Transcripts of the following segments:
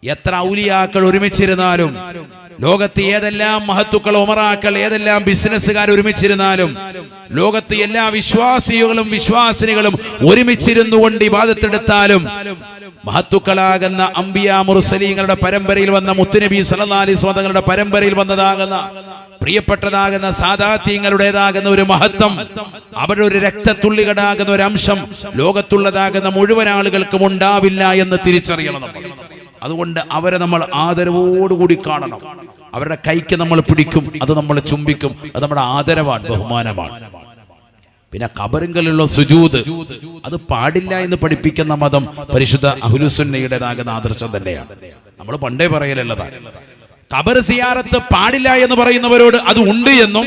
എത്ര ഔലിയാക്കൾ ഒരുമിച്ചിരുന്നാലും, ലോകത്ത് ഏതെല്ലാം മഹത്തുക്കൾ, ഉമറാക്കൾ, ഏതെല്ലാം ബിസിനസ്സുകാർ ഒരുമിച്ചിരുന്നാലും, ലോകത്ത് എല്ലാ വിശ്വാസികളും വിശ്വാസിനികളും ഒരുമിച്ചിരുന്നുകൊണ്ട് ഇബാദത്തെടുത്താലും, മഹത്തുക്കളാകുന്ന അംബിയാ മുർസലീങ്ങളുടെ പരമ്പരയിൽ വന്ന മുത്തുനബി സല്ലല്ലാഹു അലൈഹി വസല്ലം തങ്ങളുടെ പരമ്പരയിൽ വന്നതാകുന്ന പ്രിയപ്പെട്ടതാകുന്ന സാദാത്യങ്ങളുടേതാകുന്ന ഒരു മഹത്വം, അവരുടെ ഒരു രക്തത്തുള്ളികളാകുന്ന ഒരു അംശം ലോകത്തുള്ളതാകുന്ന മുഴുവൻ ആളുകൾക്കും ഉണ്ടാവില്ല എന്ന് തിരിച്ചറിയണം. അതുകൊണ്ട് അവരെ നമ്മൾ ആദരവോടുകൂടി കാണണം. അവരുടെ കൈക്ക് നമ്മൾ പിടിക്കും, അത് നമ്മൾ ചുംബിക്കും, അത് നമ്മുടെ ആദരവാണ്, ബഹുമാനമാണ്. പിന്നെ ഖബറിങ്കലുള്ള സുജൂദ് അത് പാടില്ല എന്ന് പഠിപ്പിക്കുന്ന മതം പരിശുദ്ധ അഹ്ലുസുന്നയുടേതാകുന്ന ആദർശം തന്നെയാണ്. നമ്മൾ പണ്ടേ പറയലുള്ളതാണ്. ഖബർ സിയാറത്ത് പാടില്ല എന്ന് പറയുന്നവരോട് അത് ഉണ്ട് എന്നും,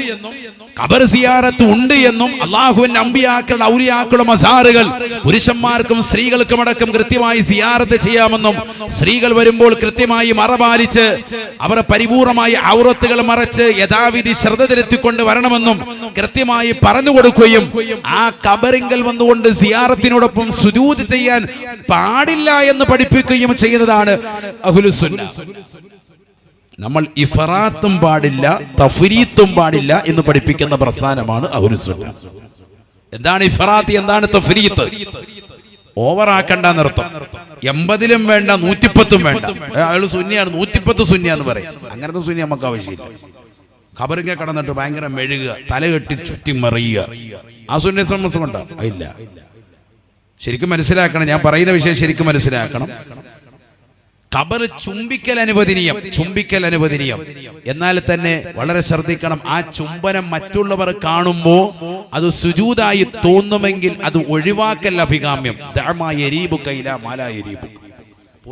ഖബർ സിയാറത്ത് ഉണ്ട് എന്നും, അല്ലാഹുവിന്റെ അമ്പിയാക്കളുടെ ഔലിയാക്കളുടെ മസാറുകൾ പുരുഷന്മാർക്കും സ്ത്രീകൾക്കും അടക്കം കൃത്യമായി സിയാറത്ത് ചെയ്യാമെന്നും, സ്ത്രീകൾ വരുമ്പോൾ കൃത്യമായി മറപാലിച്ച് അവരെ പരിപൂർണമായി ഔറത്തുകൾ മറച്ച് യഥാവിധി ശ്രദ്ധ തിരുത്തിക്കൊണ്ട് വരണമെന്നും കൃത്യമായി പറഞ്ഞു കൊടുക്കുകയും ആ ഖബറിങ്കൽ വന്നുകൊണ്ട് സിയാറത്തിനോടൊപ്പം സുജൂദ് ചെയ്യാൻ പാടില്ല എന്ന് പഠിപ്പിക്കുകയും ചെയ്യുന്നതാണ് അഹ്ലുസുന്ന. നമ്മൾ ഇഫ്റാത്തും പാടില്ല, തഫ്രീത്തും പാടില്ല എന്ന് പഠിപ്പിക്കുന്ന പ്രസ്ഥാനമാണ് അഹ്ലുസുന്ന. എന്താണ് ഇഫ്റാത്ത്, എന്താണ് തഫ്രീത്ത്? ഓവറാക്കണ്ട എന്നർത്ഥം. 80 വേണ്ട, 110 വേണ്ട. അയാൾ സുന്നിയാണ്, 110 സുന്നിയാന്ന് പറയും. അങ്ങനത്തെ സുന്നി നമുക്ക് ആവശ്യമില്ല. ഖബറിങ്ങ കടന്നിട്ട് ഭയങ്കര മെഴുകുക, തലകെട്ടി ചുറ്റി മറിയുക, ആ സുന്നിയെ സംബന്ധിച്ചുകൊണ്ടാ ഇല്ല. ശരിക്കും മനസ്സിലാക്കണം, ഞാൻ പറയുന്ന വിഷയം ശരിക്കും മനസ്സിലാക്കണം. ഖബർ ചുംബിക്കൽ അനുവദനീയം, ചുംബിക്കൽ അനുവദനീയം. എന്നാൽ തന്നെ വളരെ ശ്രദ്ധിക്കണം, ആ ചുംബനം മറ്റുള്ളവർ കാണുമ്പോൾ അത് സുജൂദായി തോന്നുമെങ്കിൽ അത് ഒഴിവാക്കൽ അഭികാമ്യം.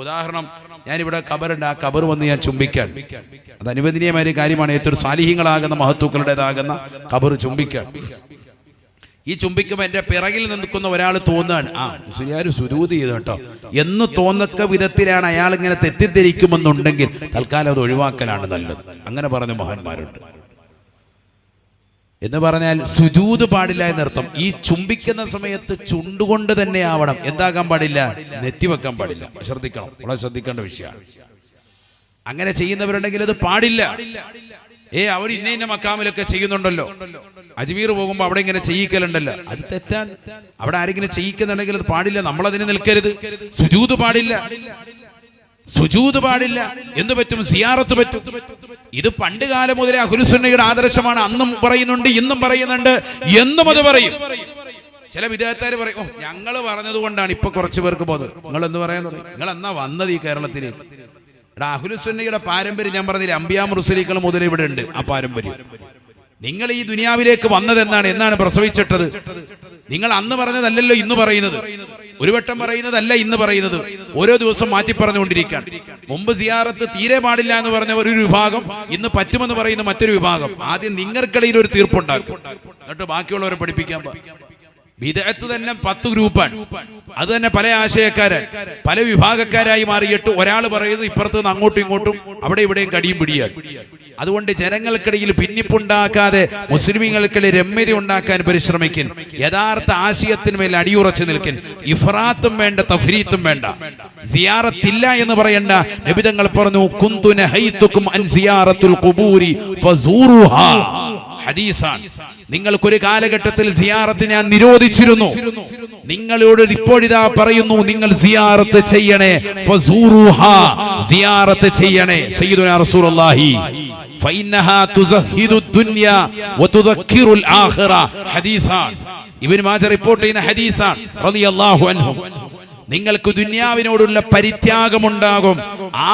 ഉദാഹരണം, ഞാനിവിടെ ഖബറുണ്ട്, ആ ഖബർ വന്ന് ഞാൻ ചുംബിക്കാൻ, അത് അനുവദനീയമായ ഒരു കാര്യമാണ്. ഏറ്റവും സാലിഹീങ്ങളാകുന്ന മഹത്തുക്കളുടേതാകുന്ന ഖബർ ചുംബിക്കാൻ. ഈ ചുംബിക്കുമ്പോൾ എൻ്റെ പിറകിൽ നിൽക്കുന്ന ഒരാൾ തോന്നുകയാണ്, ആ സുജൂദ് സുജൂദ് ചെയ്തു കേട്ടോ എന്ന് തോന്നക്ക വിധത്തിലാണ് അയാൾ ഇങ്ങനെ തെറ്റിദ്ധരിക്കുമെന്നുണ്ടെങ്കിൽ തൽക്കാലം അത് ഒഴിവാക്കലാണ് നല്ലത്. അങ്ങനെ പറഞ്ഞ മഹാന്മാരുണ്ട്. എന്ന് പറഞ്ഞാൽ സുജൂദ് പാടില്ല എന്നർത്ഥം. ഈ ചുംബിക്കുന്ന സമയത്ത് ചുണ്ടുകൊണ്ട് തന്നെ ആവണം. എന്താകാൻ പാടില്ല? നെറ്റിവെക്കാൻ പാടില്ല. ശ്രദ്ധിക്കണം, വളരെ ശ്രദ്ധിക്കേണ്ട വിഷയമാണ്. അങ്ങനെ ചെയ്യുന്നവരുണ്ടെങ്കിൽ അത് പാടില്ല. അവർ ഇന്ന മക്കാമിലൊക്കെ ചെയ്യുന്നുണ്ടല്ലോ, അജ്മീർ പോകുമ്പോ അവിടെ ഇങ്ങനെ ചെയ്യിക്കലുണ്ടല്ലോ, അത് തെറ്റാണ്. അവിടെ ആരെങ്കിലും ചെയ്യിക്കുന്നുണ്ടെങ്കിൽ അത് പാടില്ല, നമ്മളതിന് നിൽക്കരുത്. സുജൂദ് പാടില്ല, സുജൂദ് പാടില്ല. എന്ത് പറ്റും? സിയാറത്ത് പറ്റും. ഇത് പണ്ട് കാലം മുതലേ അഹ്ലുസുന്നയുടെ ആദർശമാണ്. അന്നും പറയുന്നുണ്ട്, ഇന്നും പറയുന്നുണ്ട്, എന്നും അത് പറയും. ചില വിദ്യാർത്ഥികൾ പറയും, ഓ ഞങ്ങൾ പറഞ്ഞത് കൊണ്ടാണ് ഇപ്പൊ കുറച്ചു പേർക്ക് പോകുന്നത്. നിങ്ങൾ എന്ത് പറയാൻ തുടങ്ങി? നിങ്ങൾ എന്നാ വന്നത് ഈ കേരളത്തിലേക്ക്? അഹ്ലുസുന്നയുടെ പാരമ്പര്യം ഞാൻ പറഞ്ഞില്ല, അംബിയാ മുർസലീങ്ങൾ മുതൽ ഇവിടെ ഉണ്ട്. ആ പാരമ്പര്യം നിങ്ങൾ ഈ ദുനിയാവിലേക്ക് വന്നത് എന്നാണ് പ്രസവിച്ചിട്ടത്. നിങ്ങൾ അന്ന് പറഞ്ഞതല്ലല്ലോ ഇന്ന് പറയുന്നത്, ഒരു വട്ടം പറയുന്നതല്ല ഇന്ന് പറയുന്നത്, ഓരോ ദിവസം മാറ്റി പറഞ്ഞുകൊണ്ടിരിക്കുകയാണ്. മുമ്പ് സിയാറത്ത് തീരെ പാടില്ല എന്ന് പറഞ്ഞ ഒരു വിഭാഗം ഇന്ന് പറ്റുമെന്ന് പറയുന്ന മറ്റൊരു വിഭാഗം. ആദ്യം നിങ്ങൾക്കിടയിൽ ഒരു തീർപ്പുണ്ടാക്കും, എന്നിട്ട് ബാക്കിയുള്ളവരെ പഠിപ്പിക്കാൻ. ബിദ്അത്ത് തന്നെ 10 ഗ്രൂപ്പാണ്. അത് തന്നെ പല ആശയക്കാരായി, പല വിഭാഗക്കാരായി മാറിയിട്ട് ഒരാൾ പറയുന്നത് ഇപ്പുറത്ത് നിന്ന് അങ്ങോട്ടും ഇങ്ങോട്ടും അവിടെ ഇവിടെയും കടിയും പിടിയാണ്. അതുകൊണ്ട് ജനങ്ങൾക്കിടയിൽ ഭിന്നിപ്പുണ്ടാക്കാതെ മുസ്ലിമീങ്ങൾക്കിടയിൽ രമ്യത ഉണ്ടാക്കാൻ പരിശ്രമിക്കും. യഥാർത്ഥ ആശയത്തിന്മേൽ അടിയുറച്ചു നിൽക്കും. ഇഫ്റാത്തും വേണ്ട, തഫ്രീത്തും വേണ്ട. സിയാറത്തില്ല എന്ന് പറയണ്ട. നബി തങ്ങൾ പറഞ്ഞു, കുന്തു നഹൈതുകും അൻ സിയാറത്തുൽ ഖുബൂരി ഫസൂറുഹാ. ഹദീസാണ്. നിങ്ങൾക്കൊരു കാലഘട്ടത്തിൽ സിയാറത്ത് ഞാൻ നിരോധിച്ചിരുന്നു, നിങ്ങളോട് ഇപ്പോഴിതാ പറയുന്നു, നിങ്ങൾ സിയാറത്ത് ചെയ്യണേ. ഫസൂറുഹാ, സിയാറത്ത് ചെയ്യണേ. സയ്യിദുനാ റസൂലുള്ളാഹി ഫഇന്നഹാ തുസഹിദു ദുനിയ വതുദക്കിറുൽ ആഖിറ. ഹദീസാണ്, ഇബ്നു മാജ റിപ്പോർട്ട് ചെയ്യുന്ന ഹദീസാണ് റളിയല്ലാഹു അൻഹു. നിങ്ങൾക്ക് ദുനിയാവിനോടുള്ള പരിത്യാഗമുണ്ടാകും,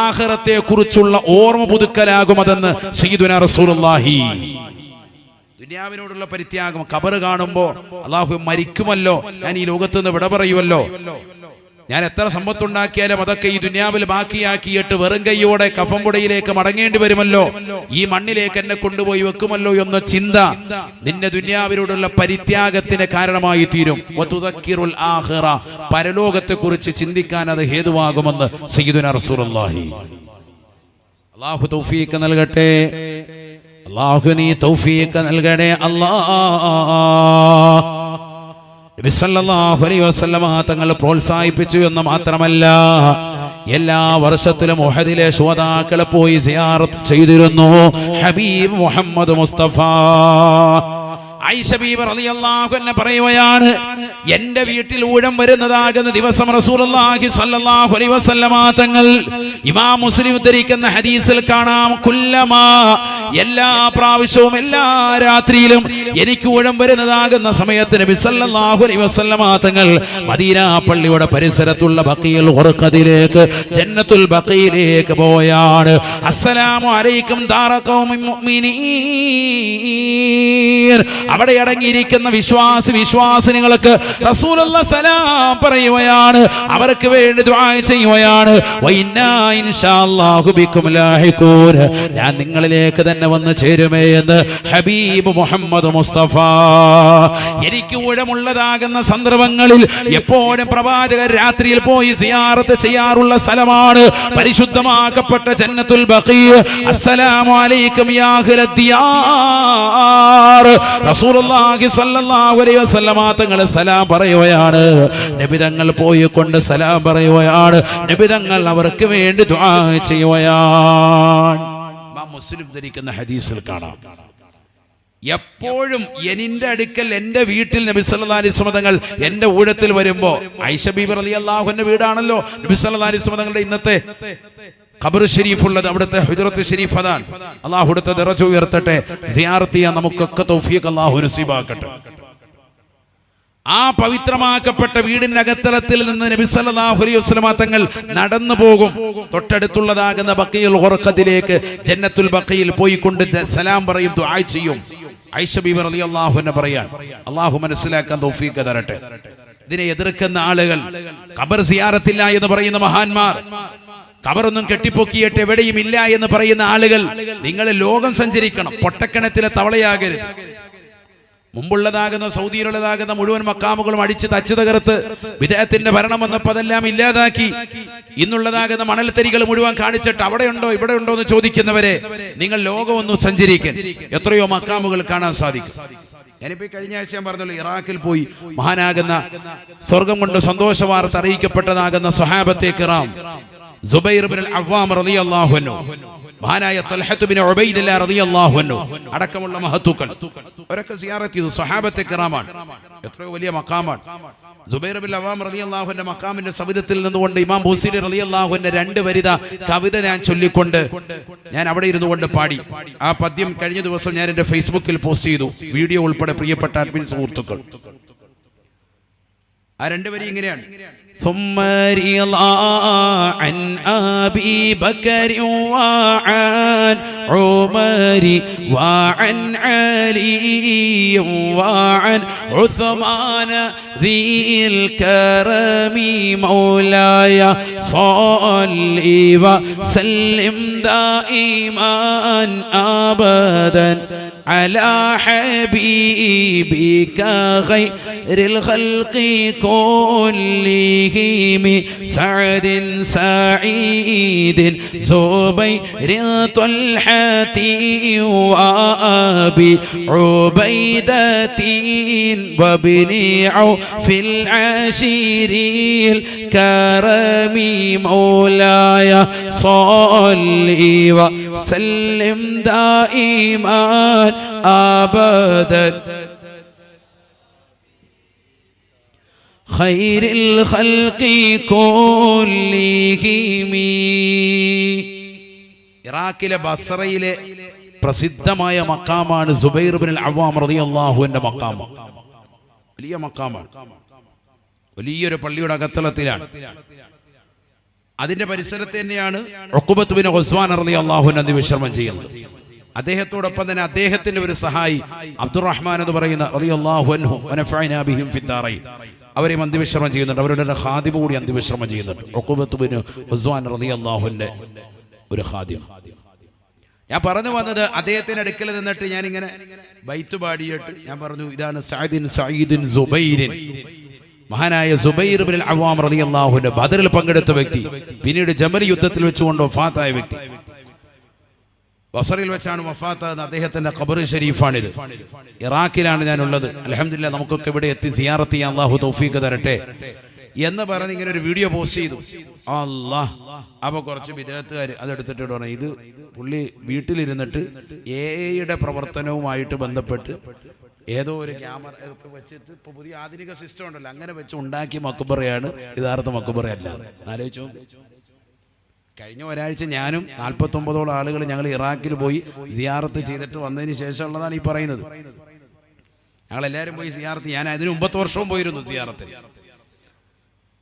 ആഖിറത്തെ കുറിച്ചുള്ള ഓർമ്മ പുതുക്കലാകും അതെന്ന് സയ്യിദുനാ റസൂലുള്ളാഹി. ദുനിയാവിനോടുള്ള പരിത്യാഗം. ഖബർ കാണുമ്പോ അല്ലാഹു മരിക്കുമല്ലോ, ഞാൻ ഈ ലോകത്ത് നിന്ന് വിട പറയുമല്ലോ, ഞാൻ എത്ര സമ്പത്തുണ്ടാക്കിയാലും അതൊക്കെ ഈ ദുനിയാവിൽ ബാക്കിയാക്കിയിട്ട് വെറും കൈയോടെ കഫംപുടയിലേക്ക് മടങ്ങേണ്ടി വരുമല്ലോ, ഈ മണ്ണിലേക്ക് എന്നെ കൊണ്ടുപോയി വെക്കുമല്ലോ എന്ന ചിന്ത നിന്റെ ദുനിയാവിനോടുള്ള പരിത്യാഗത്തിന് കാരണമായി തീരും. വതുദക്കിറുൽ ആഖിറ, പരലോകത്തെ കുറിച്ച് ചിന്തിക്കാൻ അത് ഹേതുവാകുമെന്ന് സയ്യിദുനാ റസൂലുള്ളാഹി. അല്ലാഹു തൗഫീഖ് നൽകട്ടെ. അല്ലാഹു നീ തൗഫീഖ് നൽകണേ അല്ലാഹ്. നബി സല്ലല്ലാഹു അലൈഹി വസല്ലമ തങ്ങൾ പ്രോത്സാഹിപ്പിച്ചു എന്ന് മാത്രമല്ല, എല്ലാ വർഷത്തിലും ഉഹദിലെ ശുഹദാക്കളെ പോയി സിയാറത്ത് ചെയ്തിരുന്നു. ഹബീബ് മുഹമ്മദ് മുസ്തഫ ആയിഷ ബീബി റളിയല്ലാഹു അൻഹ പറയുകയാണ്, എന്റെ വീട്ടിൽ ഊഴം വരുന്നതാകുന്ന ദിവസം റസൂലുള്ളാഹി സ്വല്ലല്ലാഹു അലൈഹി വസല്ലമ തങ്ങൾ, ഇമാം മുസ്ലിം ഉദ്ധരിക്കുന്ന ഹദീസിൽ കാണാം, കുല്ലമാ, എല്ലാ പ്രാവശ്യവും എല്ലാ രാത്രിയിലും എനിക്ക് ഊഴം വരുന്നതാകുന്ന സമയത്ത് നബി സല്ലല്ലാഹു അലൈഹി വസല്ലമ തങ്ങൾ മദീന പള്ളിയുടെ പരിസരത്തുള്ള ബഖീൽ ഖുർഖദിലേക്ക്, ജന്നത്തുൽ ബഖീലേക്ക് പോയാണ്. അസ്സലാമു അലൈക്കും ദാറ ഖൗമിൻ മുഅ്മിനീൻ, അവിടെ അടങ്ങിയിരിക്കുന്ന വിശ്വാസിനികൾക്ക് റസൂലുള്ളാഹി സലാം പറയുകയാണ്, അവർക്ക് വേണ്ടി ദുആ ചെയ്യുകയാണ്. വഇന്നാ ഇൻഷാഅല്ലാഹു ബിക്കും ലാഹിഖൂൻ, ഞാൻ നിങ്ങളിലേക്ക് തന്നെ വന്ന് ചേരുമേ എന്ന് ഹബീബ് മുഹമ്മദ് മുസ്തഫ. എനിക്ക് ഊഴമുള്ളതാകുന്ന സന്ദർഭങ്ങളിൽ എപ്പോഴും പ്രവാചകർ രാത്രിയിൽ പോയി സിയാറത്ത് ചെയ്യാറുള്ള സ്ഥലമാണ് പരിശുദ്ധമാക്കപ്പെട്ട ജന്നത്തുൽ ബഖീ. അസ്സലാമു അലൈക്കും യാ അഹ്ലദ് ദിയാർ, റസൂലുള്ളാഹി സ്വല്ലല്ലാഹു അലൈഹി വസല്ലമ തങ്ങൾ സലാം പറയുകയാണ്. നബി തങ്ങൾ പോയി കൊണ്ട് സലാം പറയുകയാണ്. നബി തങ്ങൾ അവർക്ക് വേണ്ടി ദുആ ചെയ്യുകയാണ്. മുസ്ലിം ധരിക്കുന്ന ഹദീസിൽ കാണാം, എപ്പോഴും എന്റെ അടുക്കൽ എന്റെ വീട്ടിൽ നബി സല്ലല്ലാഹു അലൈഹി വസല്ലം തങ്ങൾ എന്റെ ഊഴത്തിൽ വരുമ്പോ, ആയിഷ ബീബി റളിയല്ലാഹു അൻഹ വീടാണല്ലോ നബി സല്ലല്ലാഹു അലൈഹി വസല്ലം തങ്ങളുടെ ഇന്നത്തെ ഖബർ ഷരീഫ് ഉള്ളത്, അവിടുത്തെ ഹുജറത്ത് ഷരീഫ് അതാണ്. അല്ലാഹു അവിടുത്തെ ദറജ ഉയർത്തട്ടെ. സിയാറത്ത് ചെയ്യാൻ നമുക്കൊക്കെ തൗഫീഖ് അല്ലാഹു നസീബാക്കട്ടെ. ആ പവിത്രമാക്കപ്പെട്ട വീടിന്റെ അകത്തളത്തിൽ നിന്ന് നബി സല്ലല്ലാഹു അലൈഹി വസല്ലം തങ്ങൾ നടന്നു പോകും. തൊട്ടടുത്തുള്ളതാകുന്ന ബഖീൽ ഖുർഖദിലേക്ക്, ജന്നത്തുൽ ബഖീൽ പോയിക്കൊണ്ട് സലാം പറയും, ദുആ ചെയ്യും. ആയിഷ ബീബി റളിയല്ലാഹു അൻഹ പറയാൻ, അല്ലാഹു മനസ്സിലാക്കാൻ തൗഫീഖ് തരട്ടെ. ഇതിനെ എതിർക്കുന്ന ആളുകൾ, ഖബർ സിയാറത്തില്ല എന്ന് പറയുന്ന മഹാന്മാർ, ഖബറൊന്നും കെട്ടിപ്പൊക്കിയിട്ട് എവിടെയും ഇല്ല എന്ന് പറയുന്ന ആളുകൾ, നിങ്ങൾ ലോകം സഞ്ചരിക്കണം, പൊട്ടക്കണത്തിലെ തവളയാകരുത്. മുമ്പുള്ളതാകുന്ന സൗദിയിലുള്ളതാകുന്ന മുഴുവൻ മക്കാമുകളും അടിച്ച് തച്ച് തകർത്ത് വിദേഹത്തിന്റെ ഭരണം വന്നപ്പോൾ അതെല്ലാം ഇല്ലാതാക്കി ഇന്നുള്ളതാകുന്ന മണൽത്തരികൾ മുഴുവൻ കാണിച്ചിട്ട് അവിടെ ഉണ്ടോ ഇവിടെ ഉണ്ടോ എന്ന് ചോദിക്കുന്നവരെ, നിങ്ങൾ ലോകം ഒന്ന് സഞ്ചരിക്കാൻ എത്രയോ മക്കാമുകൾ കാണാൻ സാധിക്കും. ഞാനിപ്പോ കഴിഞ്ഞ ആഴ്ച ഞാൻ പറഞ്ഞല്ലോ, ഇറാഖിൽ പോയി മഹാനാകുന്ന സ്വർഗം കൊണ്ട് സന്തോഷ വാർത്ത അറിയിക്കപ്പെട്ടതാകുന്ന സ്വഹാബത്തെ കിറാം, സുബൈർ ഇബ്നുൽ അവ്വാം റളിയല്ലാഹു അൻഹു, മഹാനായ തൽഹത്ത് ബിൻ ഉബൈദില്ലാഹ് റളിയല്ലാഹു അൻഹു അടക്കമുള്ള മഹത്തുക്കൾ അവരൊക്കെ സിയാറത്ത് ചെയ്തു. സ്വഹാബത്തെ കിറാമാണ്, എത്രയോ വലിയ മഖാമാണ്. സുബൈർ ഇബ്നുൽ അവ്വാം റളിയല്ലാഹു അൻഹു മഖാമിന്റെ സവിധത്തിൽ നിന്നുകൊണ്ട് ഇമാം ബൂസിരി റളിയല്ലാഹു അൻഹു 2 വരിത കവിത ഞാൻ ചൊല്ലിക്കൊണ്ട് ഞാൻ അവിടെ ഇരുന്നുകൊണ്ട് പാടി. ആ പദ്യം കഴിഞ്ഞ ദിവസം ഞാൻ എന്റെ ഫേസ്ബുക്കിൽ പോസ്റ്റ് ചെയ്തു, വീഡിയോ ഉൾപ്പെടെ. പ്രിയപ്പെട്ട അഡ്മിൻ സുഹൃത്തുക്കൾ, ആ 2 വരി ഇങ്ങനെയാണ്: ثم رضا عن أبي بكر وعن عمر وعن علي وعن عثمان ذي الكرم مولاي صل وسلم دائما أبدا على حبيبك خير الخلق كلهم سعد سعيد زبير طلحة وأبي عبيدة وابن عوف العشير الكرم مولاي صل وسلم دائما أبدا خير الخلق كلهم. ഇറാഖിലെ ബസ്രയിലെ പ്രസിദ്ധമായ മഖാമാണ് സുബൈർ ഇബ്നുൽ അവ്വാം റളിയല്ലാഹു അൻഹു മഖാം. വലിയ മഖാമാണ്, വലിയൊരു പള്ളിയുടെ അകത്തളത്തിലാണ്. അതിന്റെ പരിസരത്ത് തന്നെയാണ് ഉഖബത്ത് ബിൻ ഉസ്മാൻ റളിയല്ലാഹു അൻഹു വിശ്രമം ചെയ്യുന്നത്. അദ്ദേഹത്തോടൊപ്പം തന്നെ അദ്ദേഹത്തിന്റെ ഒരു സഹായി അബ്ദുറഹ്മാൻ എന്ന് പറയുന്ന റളിയല്ലാഹു അൻഹു വനഫഅനാ ബിഹിം ഫിദ്ദാറൈൻ, അവരെ അന്ത്യവിശ്രമം ചെയ്യുന്നുണ്ട്. അവരുടെ ഖാദിം കൂടി അന്ത്യവിശ്രമം ചെയ്യുന്നുണ്ട്. ഉഖബത്ത് ബിൻ ഉസ്മാൻ റളിയല്ലാഹു അൻഹു ഒരു ഖാദിം. ഞാൻ പറഞ്ഞു വന്നത്, അദ്ദേഹത്തിന്റെ അടുക്കൽ നിന്നിട്ട് ഞാൻ ഇങ്ങനെ ബൈത്ത് പാടിയിട്ട് ഞാൻ പറഞ്ഞു, ഇതാണ് സഅദിൻ സഈദിൻ സുബൈരിൻ, മഹാനായ സുബൈർ ഇബ്നുൽ അവ്വാം റളിയല്ലാഹു അൻഹു, ബദറിൽ പങ്കെടുത്ത വ്യക്തി, പിന്നീട് ജമൽ യുദ്ധത്തിൽ വെച്ചുകൊണ്ട് വഫാത്തായ വ്യക്തി. ബസറിൽ വെച്ചാണ് വഫാത്താകുന്ന അദ്ദേഹത്തിന്റെ ഖബർ ഷരീഫാണിത്. ഇറാഖിലാണ് ഞാനുള്ളത്. അൽഹംദുലില്ലാഹ് നമുക്കൊക്കെ ഇവിടെ എത്തി സിയാറത്ത് ചെയ്യാൻ അല്ലാഹു തൗഫീഖ് തരട്ടെ എന്ന് പറഞ്ഞ് ഇങ്ങനെ ഒരു വീഡിയോ പോസ്റ്റ് ചെയ്തു. അല്ലാഹ്, അപ്പോൾ കുറച്ച് വിദേഹത്തുകാർ അതെടുത്തിട്ട് പറഞ്ഞു, ഇത് പുള്ളി വീട്ടിലിരുന്നിട്ട് AI പ്രവർത്തനവുമായിട്ട് ബന്ധപ്പെട്ട് ഏതോ ഒരു ക്യാമറ ഒക്കെ വെച്ചിട്ട് ഇപ്പോൾ പുതിയ ആധുനിക സിസ്റ്റം ഉണ്ടല്ലോ, അങ്ങനെ വെച്ച് ഉണ്ടാക്കിയ മക്ബറയാണ് യഥാർത്ഥ മക്ബറയല്ല. ആലോചിച്ചോ. കഴിഞ്ഞ ഒരാഴ്ച ഞാനും 49ഓളം ആളുകൾ ഞങ്ങൾ ഇറാഖിൽ പോയി സിയാറത്ത് ചെയ്തിട്ട് വന്നതിന് ശേഷമുള്ളതാണ് ഈ പറയുന്നത്. ഞങ്ങളെല്ലാവരും പോയി സിയാറത്ത്. ഞാൻ അതിന് മുമ്പത്തെ വർഷവും പോയിരുന്നു സിയാറത്തിന്.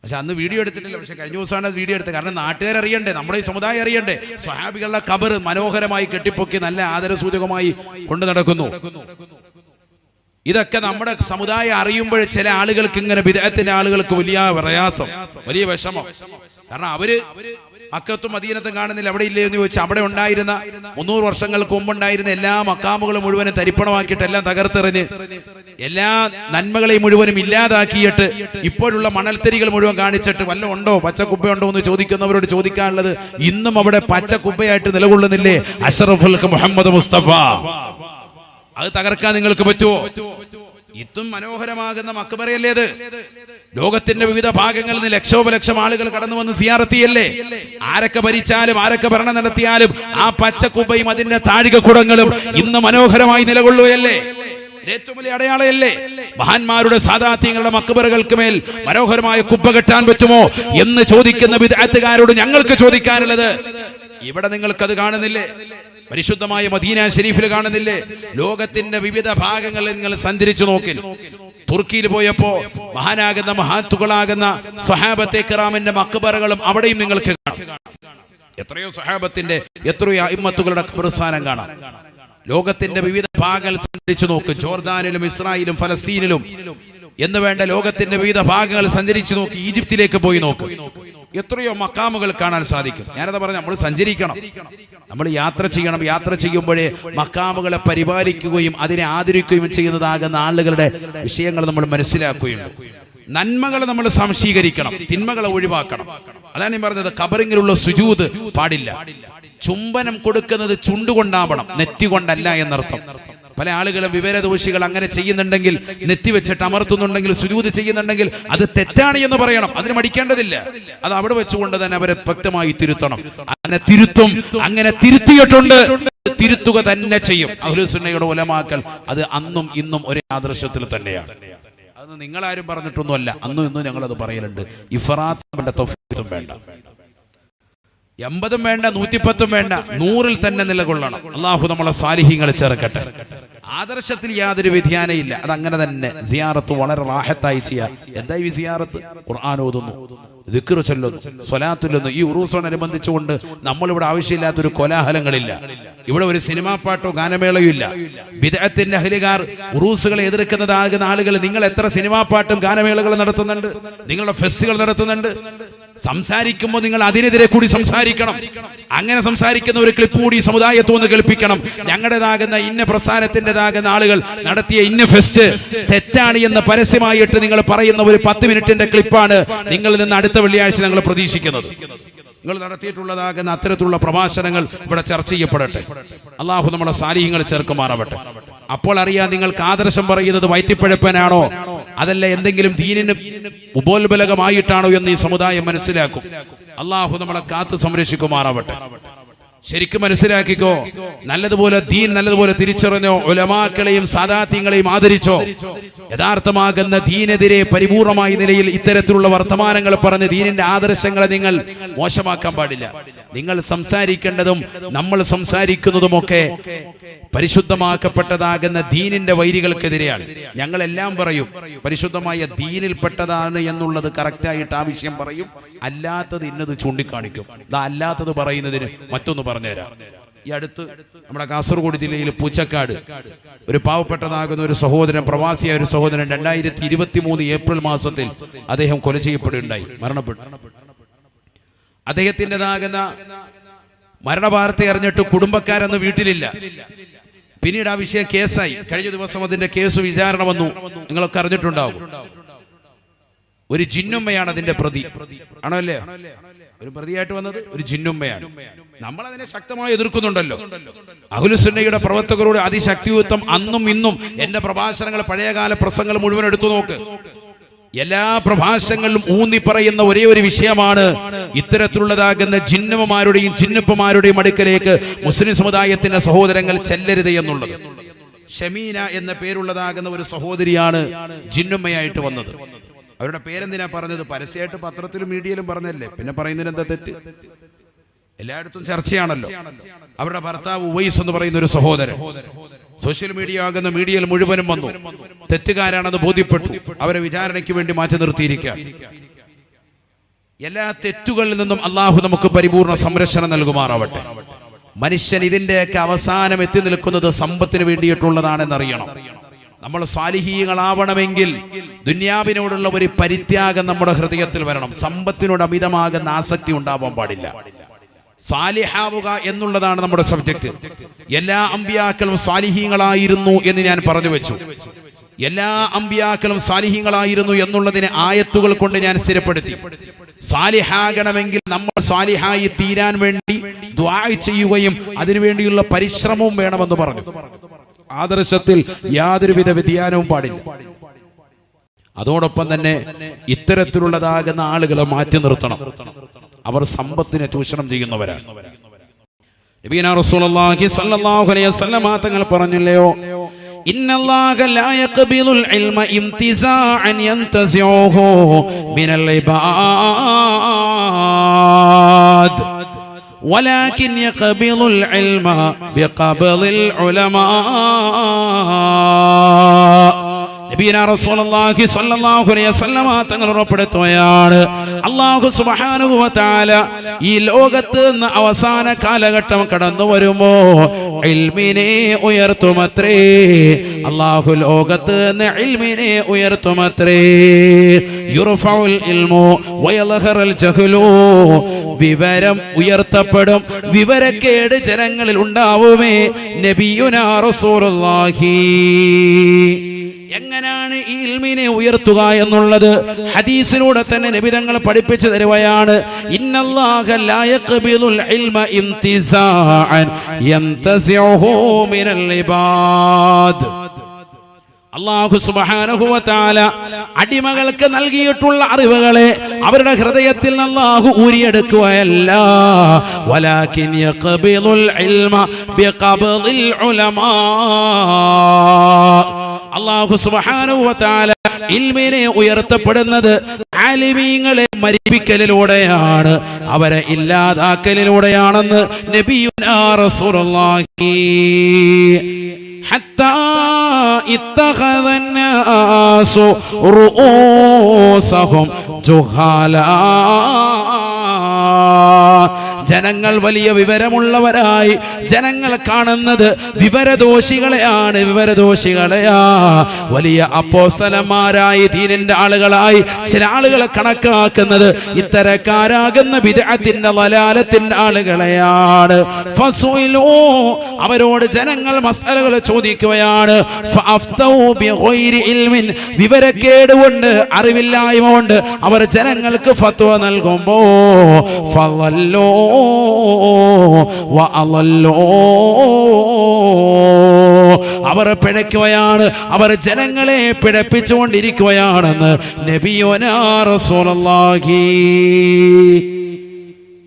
പക്ഷെ അന്ന് വീഡിയോ എടുത്തിട്ടില്ല. പക്ഷെ കഴിഞ്ഞ ദിവസമാണ് വീഡിയോ എടുത്തത്. കാരണം നാട്ടുകാരറിയണ്ടേ, നമ്മുടെ ഈ സമുദായം അറിയണ്ടേ. സ്വഹാബികളുടെ ഖബർ മനോഹരമായി കെട്ടിപ്പൊക്കി നല്ല ആദരസൂചകമായി കൊണ്ടു നടക്കുന്നു. ഇതൊക്കെ നമ്മുടെ സമുദായം അറിയുമ്പോൾ ചില ആളുകൾക്ക് ഇങ്ങനെ ബിദ്അത്തിന്റെ ആളുകൾക്ക് വലിയ പ്രയാസം, വലിയ വിഷമം. കാരണം അവര് മക്കത്തും മദീനത്തും കാണുന്നില്ല, അവിടെ ഇല്ലേ എന്ന് ചോദിച്ചാൽ അവിടെ ഉണ്ടായിരുന്ന 300 വർഷങ്ങൾക്ക് മുമ്പുണ്ടായിരുന്ന എല്ലാ മക്കാമുകളും മുഴുവനും തരിപ്പണമാക്കിയിട്ട് എല്ലാം തകർത്തെറിഞ്ഞ് എല്ലാ നന്മകളെയും മുഴുവനും ഇല്ലാതാക്കിയിട്ട് ഇപ്പോഴുള്ള മണൽത്തരികൾ മുഴുവൻ കാണിച്ചിട്ട് വല്ല ഉണ്ടോ, പച്ചക്കുബ്ബയുണ്ടോ എന്ന് ചോദിക്കുന്നവരോട് ചോദിക്കാനുള്ളത്, ഇന്നും അവിടെ പച്ചക്കുബ്ബയായിട്ട് നിലകൊള്ളുന്നില്ലേ അഷ്റഫുൽ മുഹമ്മദ് മുസ്തഫ? അത് തകർക്കാൻ നിങ്ങൾക്ക് പറ്റുമോ? ഇതും മനോഹരമാകുന്ന മക്ബറയല്ലേ ഇത്? ലോകത്തിന്റെ വിവിധ ഭാഗങ്ങളിൽ നിന്ന് ലക്ഷോപലക്ഷം ആളുകൾ കടന്നു വന്ന് സിയാറത്തിയല്ലേ? ആരൊക്കെ ഭരിച്ചാലും ആരൊക്കെ ഭരണം നടത്തിയാലും ആ പച്ചക്കുബയും അതിന്റെ താഴികക്കുടങ്ങളും ഇന്ന് മനോഹരമായി നിലകൊള്ളുകയല്ലേ? ഏറ്റവും വലിയ അടയാളയല്ലേ? മഹാന്മാരുടെ സാദാത്യങ്ങളുടെ മക്ബറകൾക്ക് മേൽ മനോഹരമായ കുബ്ബ കെട്ടാൻ പറ്റുമോ എന്ന് ചോദിക്കുന്ന ബിദ്അത്തുകാരോട് ഞങ്ങൾക്ക് ചോദിക്കാനുള്ളത്, ഇവിടെ നിങ്ങൾക്കത് കാണുന്നില്ലേ? പരിശുദ്ധമായ മദീന ശരീഫിൽ കാണുന്നില്ലേ? ലോകത്തിന്റെ വിവിധ ഭാഗങ്ങളിൽ നിങ്ങൾ സഞ്ചരിച്ചു നോക്കി. തുർക്കിയിൽ പോയപ്പോ മഹാനാകുന്ന മഹാത്തുക്കളാകുന്ന സ്വഹാബത്തെ കിറാമിന്റെ മക്ബറകളും അവിടെയും നിങ്ങൾക്ക് കാണാം. എത്രയോ സ്വഹാബത്തിന്റെ എത്രയോ അഇമ്മത്തുകളുടെ ഖബർസ്ഥാനം കാണാം. ലോകത്തിന്റെ വിവിധ ഭാഗങ്ങൾ സഞ്ചരിച്ചു നോക്ക്. ജോർദാനിലും ഇസ്രായേലും ഫലസ്തീനിലും എന്ന് വേണ്ട ലോകത്തിന്റെ വിവിധ ഭാഗങ്ങൾ സഞ്ചരിച്ചു നോക്കി. ഈജിപ്തിലേക്ക് പോയി നോക്ക്. എത്രയോ മക്കാമുകൾ കാണാൻ സാധിക്കും. ഞാനത് പറഞ്ഞു, നമ്മൾ സഞ്ചരിക്കണം, നമ്മൾ യാത്ര ചെയ്യണം. യാത്ര ചെയ്യുമ്പോഴേ മക്കാമുകളെ പരിപാലിക്കുകയും അതിനെ ആദരിക്കുകയും ചെയ്യുന്നതാകുന്ന ആളുകളുടെ വിഷയങ്ങൾ നമ്മൾ മനസ്സിലാക്കുകയുള്ളൂ. നന്മകളെ നമ്മൾ സംശീകരിക്കണം, തിന്മകളെ ഒഴിവാക്കണം. അതാണ് ഞാൻ പറഞ്ഞത്, ഖബറിങ്ങിലുള്ള സുജൂദ് പാടില്ല. ചുംബനം കൊടുക്കുന്നത് ചുണ്ടുകൊണ്ടാവണം, നെറ്റി കൊണ്ടല്ല എന്നർത്ഥം. പല ആളുകളും വിവരദോഷികൾ അങ്ങനെ ചെയ്യുന്നുണ്ടെങ്കിൽ, നെറ്റി വെച്ചിട്ട് അമർത്തുന്നുണ്ടെങ്കിൽ, സുജൂദ് ചെയ്യുന്നുണ്ടെങ്കിൽ അത് തെറ്റാണ് എന്ന് പറയണം. അതിന് മടിക്കേണ്ടതില്ല. അത് അവിടെ വെച്ചുകൊണ്ട് തന്നെ അവരെ വ്യക്തമായി തിരുത്തണം. അങ്ങനെ തിരുത്തും, അങ്ങനെ തിരുത്തിയിട്ടുണ്ട്, തിരുത്തുക തന്നെ ചെയ്യും. അഹ്ലുസുന്നയുടെ ഉലമാക്കൾ അത് അന്നും ഇന്നും ഒരേ ആദർശത്തിൽ തന്നെയാണ്. അത് നിങ്ങളാരും പറഞ്ഞിട്ടൊന്നുമല്ല, അന്നും ഇന്നും ഞങ്ങളത് പറയലുണ്ട്. ഇഫ്റാത്തും തൗഫീഖും വേണ്ട, 80 വേണ്ട, 110 വേണ്ട, 100-ൽ തന്നെ നിലകൊള്ളണം. അള്ളാഹു നമ്മളെ സാലിഹീങ്ങളെ ചേർക്കട്ടെ. ആദർശത്തിൽ യാതൊരു വ്യതിയാനയില്ല. അതങ്ങനെ തന്നെ സിയാറത്ത് വളരെ റാഹത്തായി ചെയ്യാം. എന്താ ഈ സിയാറത്ത്? ഖുർആൻ ഓതുന്നു, ദിക്ർ ചൊല്ലുന്നു, സ്വലാത്ത് ചൊല്ലുന്നു. ഈ ഉറൂസിനോടനുബന്ധിച്ചുകൊണ്ട് നമ്മളിവിടെ ആവശ്യമില്ലാത്തൊരു കോലാഹലങ്ങളില്ല. ഇവിടെ ഒരു സിനിമാ പാട്ടോ ഗാനമേളയോ ഇല്ല. ബിദ്അത്തിന്റെ അഹ്ലുകാർ ഉറൂസുകളെ എതിർക്കുന്നതാകുന്ന ആളുകൾ, നിങ്ങൾ എത്ര സിനിമാ പാട്ടും ഗാനമേളകൾ നടത്തുന്നുണ്ട്, നിങ്ങളുടെ ഫെസ്റ്റുകൾ നടത്തുന്നുണ്ട്. സംസാരിക്കുമ്പോൾ നിങ്ങൾ അതിനെതിരെ കൂടി സംസാരിക്കണം. അങ്ങനെ സംസാരിക്കുന്ന ഒരു ക്ലിപ്പ് കൂടി സമുദായത്തിൽ ഒന്ന് കേൾപ്പിക്കണം. ഞങ്ങളുടേതാകുന്ന ഇന്ന പ്രസ്ഥാനത്തിൻ്റെതാകുന്ന ആളുകൾ നടത്തിയ ഇന്ന ഫെസ്റ്റ് തെറ്റാണ് എന്ന് പരസ്യമായിട്ട് നിങ്ങൾ പറയുന്ന ഒരു 10 മിനിറ്റിന്റെ ക്ലിപ്പാണ് നിങ്ങളിൽ നിന്ന് അടുത്ത വെള്ളിയാഴ്ച ഞങ്ങൾ പ്രതീക്ഷിക്കുന്നത്. നിങ്ങൾ നടത്തിയിട്ടുള്ളതാകുന്ന അത്തരത്തിലുള്ള പ്രഭാഷണങ്ങൾ ഇവിടെ ചർച്ച ചെയ്യപ്പെടട്ടെ. അള്ളാഹു നമ്മുടെ സാലിഹ്യങ്ങൾ ചേർക്കുമാറാവട്ടെ. അപ്പോൾ അറിയാം നിങ്ങൾക്ക് ആദർശം പറയുന്നത് വയറ്റിപ്പഴപ്പനാണോ അതല്ല എന്തെങ്കിലും ദീനിന് ഉപോത്ബലകമായിട്ടാണോ എന്ന് ഈ സമുദായം മനസ്സിലാക്കും. അള്ളാഹു നമ്മളെ കാത്ത് സംരക്ഷിക്കുമാറാവട്ടെ. ശരിക്കും മനസ്സിലാക്കിക്കോ. നല്ലതുപോലെ ദീൻ നല്ലതുപോലെ തിരിച്ചറിഞ്ഞോ, ഉലമാക്കളെയും സാദാത്യങ്ങളെയും ആദരിച്ചോ. യഥാർത്ഥമാകുന്ന ദീനെതിരെ പരിപൂർണമായ നിലയിൽ ഇത്തരത്തിലുള്ള വർത്തമാനങ്ങൾ പറഞ്ഞ് ദീനിന്റെ ആദർശങ്ങളെ നിങ്ങൾ മോശമാക്കാൻ പാടില്ല. നിങ്ങൾ സംസാരിക്കേണ്ടതും നമ്മൾ സംസാരിക്കുന്നതുമൊക്കെ പരിശുദ്ധമാക്കപ്പെട്ടതാകുന്ന ദീനിന്റെ വൈരികൾക്കെതിരെയാണ്. ഞങ്ങളെല്ലാം പറയും പരിശുദ്ധമായ ദീനിൽപ്പെട്ടതാണ് എന്നുള്ളത് കറക്റ്റായിട്ട് ആവശ്യം പറയും. അല്ലാത്തത് ഇന്നത് ചൂണ്ടിക്കാണിക്കും. അല്ലാത്തത് പറയുന്നതിന് മറ്റൊന്ന് പറഞ്ഞുതരാം. ഈ അടുത്ത് നമ്മുടെ കാസർഗോഡ് ജില്ലയിൽ പൂച്ചക്കാട് ഒരു പാവപ്പെട്ടതാകുന്ന ഒരു സഹോദരൻ, പ്രവാസിയായ ഒരു സഹോദരൻ 2023 ഏപ്രിൽ മാസത്തിൽ അദ്ദേഹം കൊല ചെയ്യപ്പെടുകയുണ്ടായി, മരണപ്പെട്ടു. അദ്ദേഹത്തിൻ്റെതാകുന്ന മരണവാർത്ത അറിഞ്ഞിട്ട് കുടുംബക്കാരൊന്നും വീട്ടിലില്ല. പിന്നീട് ആ വിഷയം കേസായി. കഴിഞ്ഞ ദിവസം അതിന്റെ കേസ് വിചാരണ വന്നു. നിങ്ങളൊക്കെ അറിഞ്ഞിട്ടുണ്ടാവും. ഒരു ജിന്നുമ്മയാണ് അതിന്റെ പ്രതി, ആണോ അല്ലേ? ഒരു പ്രതിയായിട്ട് വന്നത് ഒരു ജിന്നുമ്മയാണ്. നമ്മൾ അതിനെ ശക്തമായി എതിർക്കുന്നുണ്ടല്ലോ. അഹ്ലുസുന്നയുടെ പ്രവർത്തകരോട് അതിശക്തിയുക്തം അന്നും ഇന്നും എന്റെ പ്രഭാഷണങ്ങൾ, പഴയകാല പ്രസംഗങ്ങൾ മുഴുവൻ എടുത്തു നോക്ക്. എല്ലാ പ്രഭാഷണങ്ങളിലും ഊന്നി പറയുന്ന ഒരേ ഒരു വിഷയമാണ് ഇത്തരത്തിലുള്ളതാകുന്ന ജിന്നമ്മമാരുടെയും ജിന്നപ്പമാരുടെയും അടുക്കലേക്ക് മുസ്ലിം സമുദായത്തിന്റെ സഹോദരങ്ങൾ ചെല്ലരുത് എന്നുള്ളത്. ഷമീന എന്ന പേരുള്ളതാകുന്ന ഒരു സഹോദരിയാണ് ജിന്നുമ്മയായിട്ട് വന്നത്. അവരുടെ പേരെന്തിനാ പറഞ്ഞത്? പരസ്യമായിട്ട് പത്രത്തിലും മീഡിയയിലും പറഞ്ഞല്ലേ, പിന്നെ പറയുന്നതിന് എന്താ തെറ്റ്? എല്ലായിടത്തും ചർച്ചയാണല്ലോ. അവരുടെ ഭർത്താവ് ഉവൈസ് എന്ന് പറയുന്ന ഒരു സഹോദരൻ സോഷ്യൽ മീഡിയ ആകുന്ന മീഡിയയിൽ മുഴുവനും വന്നു. തെറ്റുകാരാണെന്ന് ബോധ്യപ്പെട്ടു. അവരെ വിചാരണയ്ക്ക് വേണ്ടി മാറ്റി നിർത്തിയിരിക്കുക. എല്ലാ തെറ്റുകളിൽ നിന്നും അള്ളാഹു നമുക്ക് പരിപൂർണ സംരക്ഷണം നൽകുമാറാവട്ടെ. മനുഷ്യൻ ഇതിന്റെയൊക്കെ അവസാനം എത്തി നിൽക്കുന്നത് സമ്പത്തിന് വേണ്ടിയിട്ടുള്ളതാണെന്നറിയണം. നമ്മൾ സ്വാലിഹീങ്ങളാവണമെങ്കിൽ ദുന്യാവിനോടുള്ള ഒരു പരിത്യാഗം നമ്മുടെ ഹൃദയത്തിൽ വരണം. സമ്പത്തിനോട് അമിതമാകുന്ന ആസക്തി ഉണ്ടാവാൻ പാടില്ല. സാലിഹാവുക എന്നുള്ളതാണ് നമ്മുടെ സബ്ജക്ട്. എല്ലാ അമ്പിയാക്കളും സാലിഹീങ്ങളായിരുന്നു എന്ന് ഞാൻ പറഞ്ഞു വെച്ചു. എല്ലാ അമ്പിയാക്കളും സാലിഹീങ്ങളായിരുന്നു എന്നുള്ളതിനെ ആയത്തുകൾ കൊണ്ട് ഞാൻ സ്ഥിരപ്പെടുത്തി. സാലിഹാകണമെങ്കിൽ നമ്മൾ സാലിഹായി തീരാൻ വേണ്ടി ദുആ ചെയ്യുകയും അതിനുവേണ്ടിയുള്ള പരിശ്രമവും വേണമെന്ന് പറഞ്ഞു. ആദർശത്തിൽ യാതൊരുവിധ വ്യതിയാനവും പാടില്ല. അതോടൊപ്പം തന്നെ ഇത്തരത്തിലുള്ളതാകുന്ന ആളുകളെ മാറ്റി നിർത്തണം. അവർ സമ്പത്തിനെ ചൂഷണം ചെയ്യുന്നവരാണ്. നബിയനാ റസൂലുള്ളാഹി സ്വല്ലല്ലാഹു അലൈഹി വസല്ലം തങ്ങൾ പറഞ്ഞില്ലയോ, ഇന്നല്ലാഹ ലാ യഖ്ബിലുൽ ഇൽമ ഇംതിസാഅൻ യൻതസിഉഹു മിനൽ ഇബാദ് വലാകിൻ യഖ്ബിലുൽ ഇൽമ ബിഖബ്ളിൽ ഉലമാ. നബിയനാ റസൂലുള്ളാഹി സ്വല്ലല്ലാഹു അലൈഹി വസല്ലം തങ്ങൾ ഉറപ്പെടുത്തുകയാണ്, അല്ലാഹു സുബ്ഹാനഹു വ തആല ഈ ലോകത്ത് നിന്ന് അവസാന കാലഘട്ടം കടന്നു വരുമ്പോ ഇൽമിനെ ഉയർത്തുമത്രേ. അല്ലാഹു ലോകത്ത് നിന്ന് ഇൽമിനെ ഉയർത്തുമത്രേ. യുർഫഉൽ ഇൽമു വയൽഹറുൽ ജഹ്ലു. വിവരം ഉയർത്തപ്പെടും, വിവരക്കേട് ജനങ്ങളിൽ ഉണ്ടാവുമേ. നബിയുനാ റസൂലുള്ളാഹി എങ്ങനെയാണ് ഈ ഇൽമിനെ ഉയർത്തുക എന്നുള്ളത് ഹദീസിലൂടെ തന്നെ നബി തങ്ങൾ പഠിപ്പിച്ചു തരുകയാണ്. ഇന്നല്ലാഹ ലാ യഖ്ബിലുൽ ഇൽമ ഇംതിസാഅൻ യൻതസിഉഹു മിനൽ ഇബാദ്. അല്ലാഹു സുബ്ഹാനഹു വ തആല അടിമകൾക്ക് നൽകിയിട്ടുള്ള അറിവുകളെ അവരുടെ ഹൃദയത്തിൽ നിന്ന് അല്ലാഹു ഊരിയെടുക്കുകയല്ല, വലാകിൻ യഖ്ബിലുൽ ഇൽമ ബിഖബ്ളിൽ ഉലമാ. അല്ലാഹു സുബ്ഹാനഹു വ തആല ഇൽമിനെ ഉയർത്തപ്പെടുന്നത് ആലിമീങ്ങളെ മരിപ്പിക്കലിലൂടെയാണ്, അവരെ ഇല്ലാതാക്കലിലൂടെയാണെന്ന് നബിയുനാ റസൂലുള്ളാഹി. ഹത്താ ഇത്തഖദന്നാസു റൂസഹും ജുഹാലാ. ജനങ്ങൾ വലിയ വിവരമുള്ളവരായി ജനങ്ങൾ കാണുന്നത് വിവരദോഷികളെയാണ്. വിവരദോഷികളെയാ വലിയ അപ്പോസ്തലന്മാരായി ദീനിന്റെ ആളുകളായി ചില ആളുകളെ കണക്കാക്കുന്നത് ഇത്തരക്കാരാകുന്ന ബിദ്അത്തിന്റെ വലാലത്തിന്റെ ആളുകളെയാണ്. ഫസുഇലൂ, അവരോട് ജനങ്ങൾ മസ്അലകൾ ചോദിക്കുകയാണ്. ഫഅഫ്തൗ ബിഗൈരി ഇൽമിൻ, വിവരക്കേട് കൊണ്ട് അറിവില്ലായ്മ കൊണ്ട് അവർ ജനങ്ങൾക്ക് ഫത്വ നൽകുമ്പോ ഫളല്ലൂ വഅളല്ലൂ, അവർ പിഴയ്ക്കുകയാണ്, അവർ ജനങ്ങളെ പിഴപ്പിച്ചുകൊണ്ടിരിക്കുകയാണെന്ന് നബിയുനാ റസൂലുള്ളാഹി.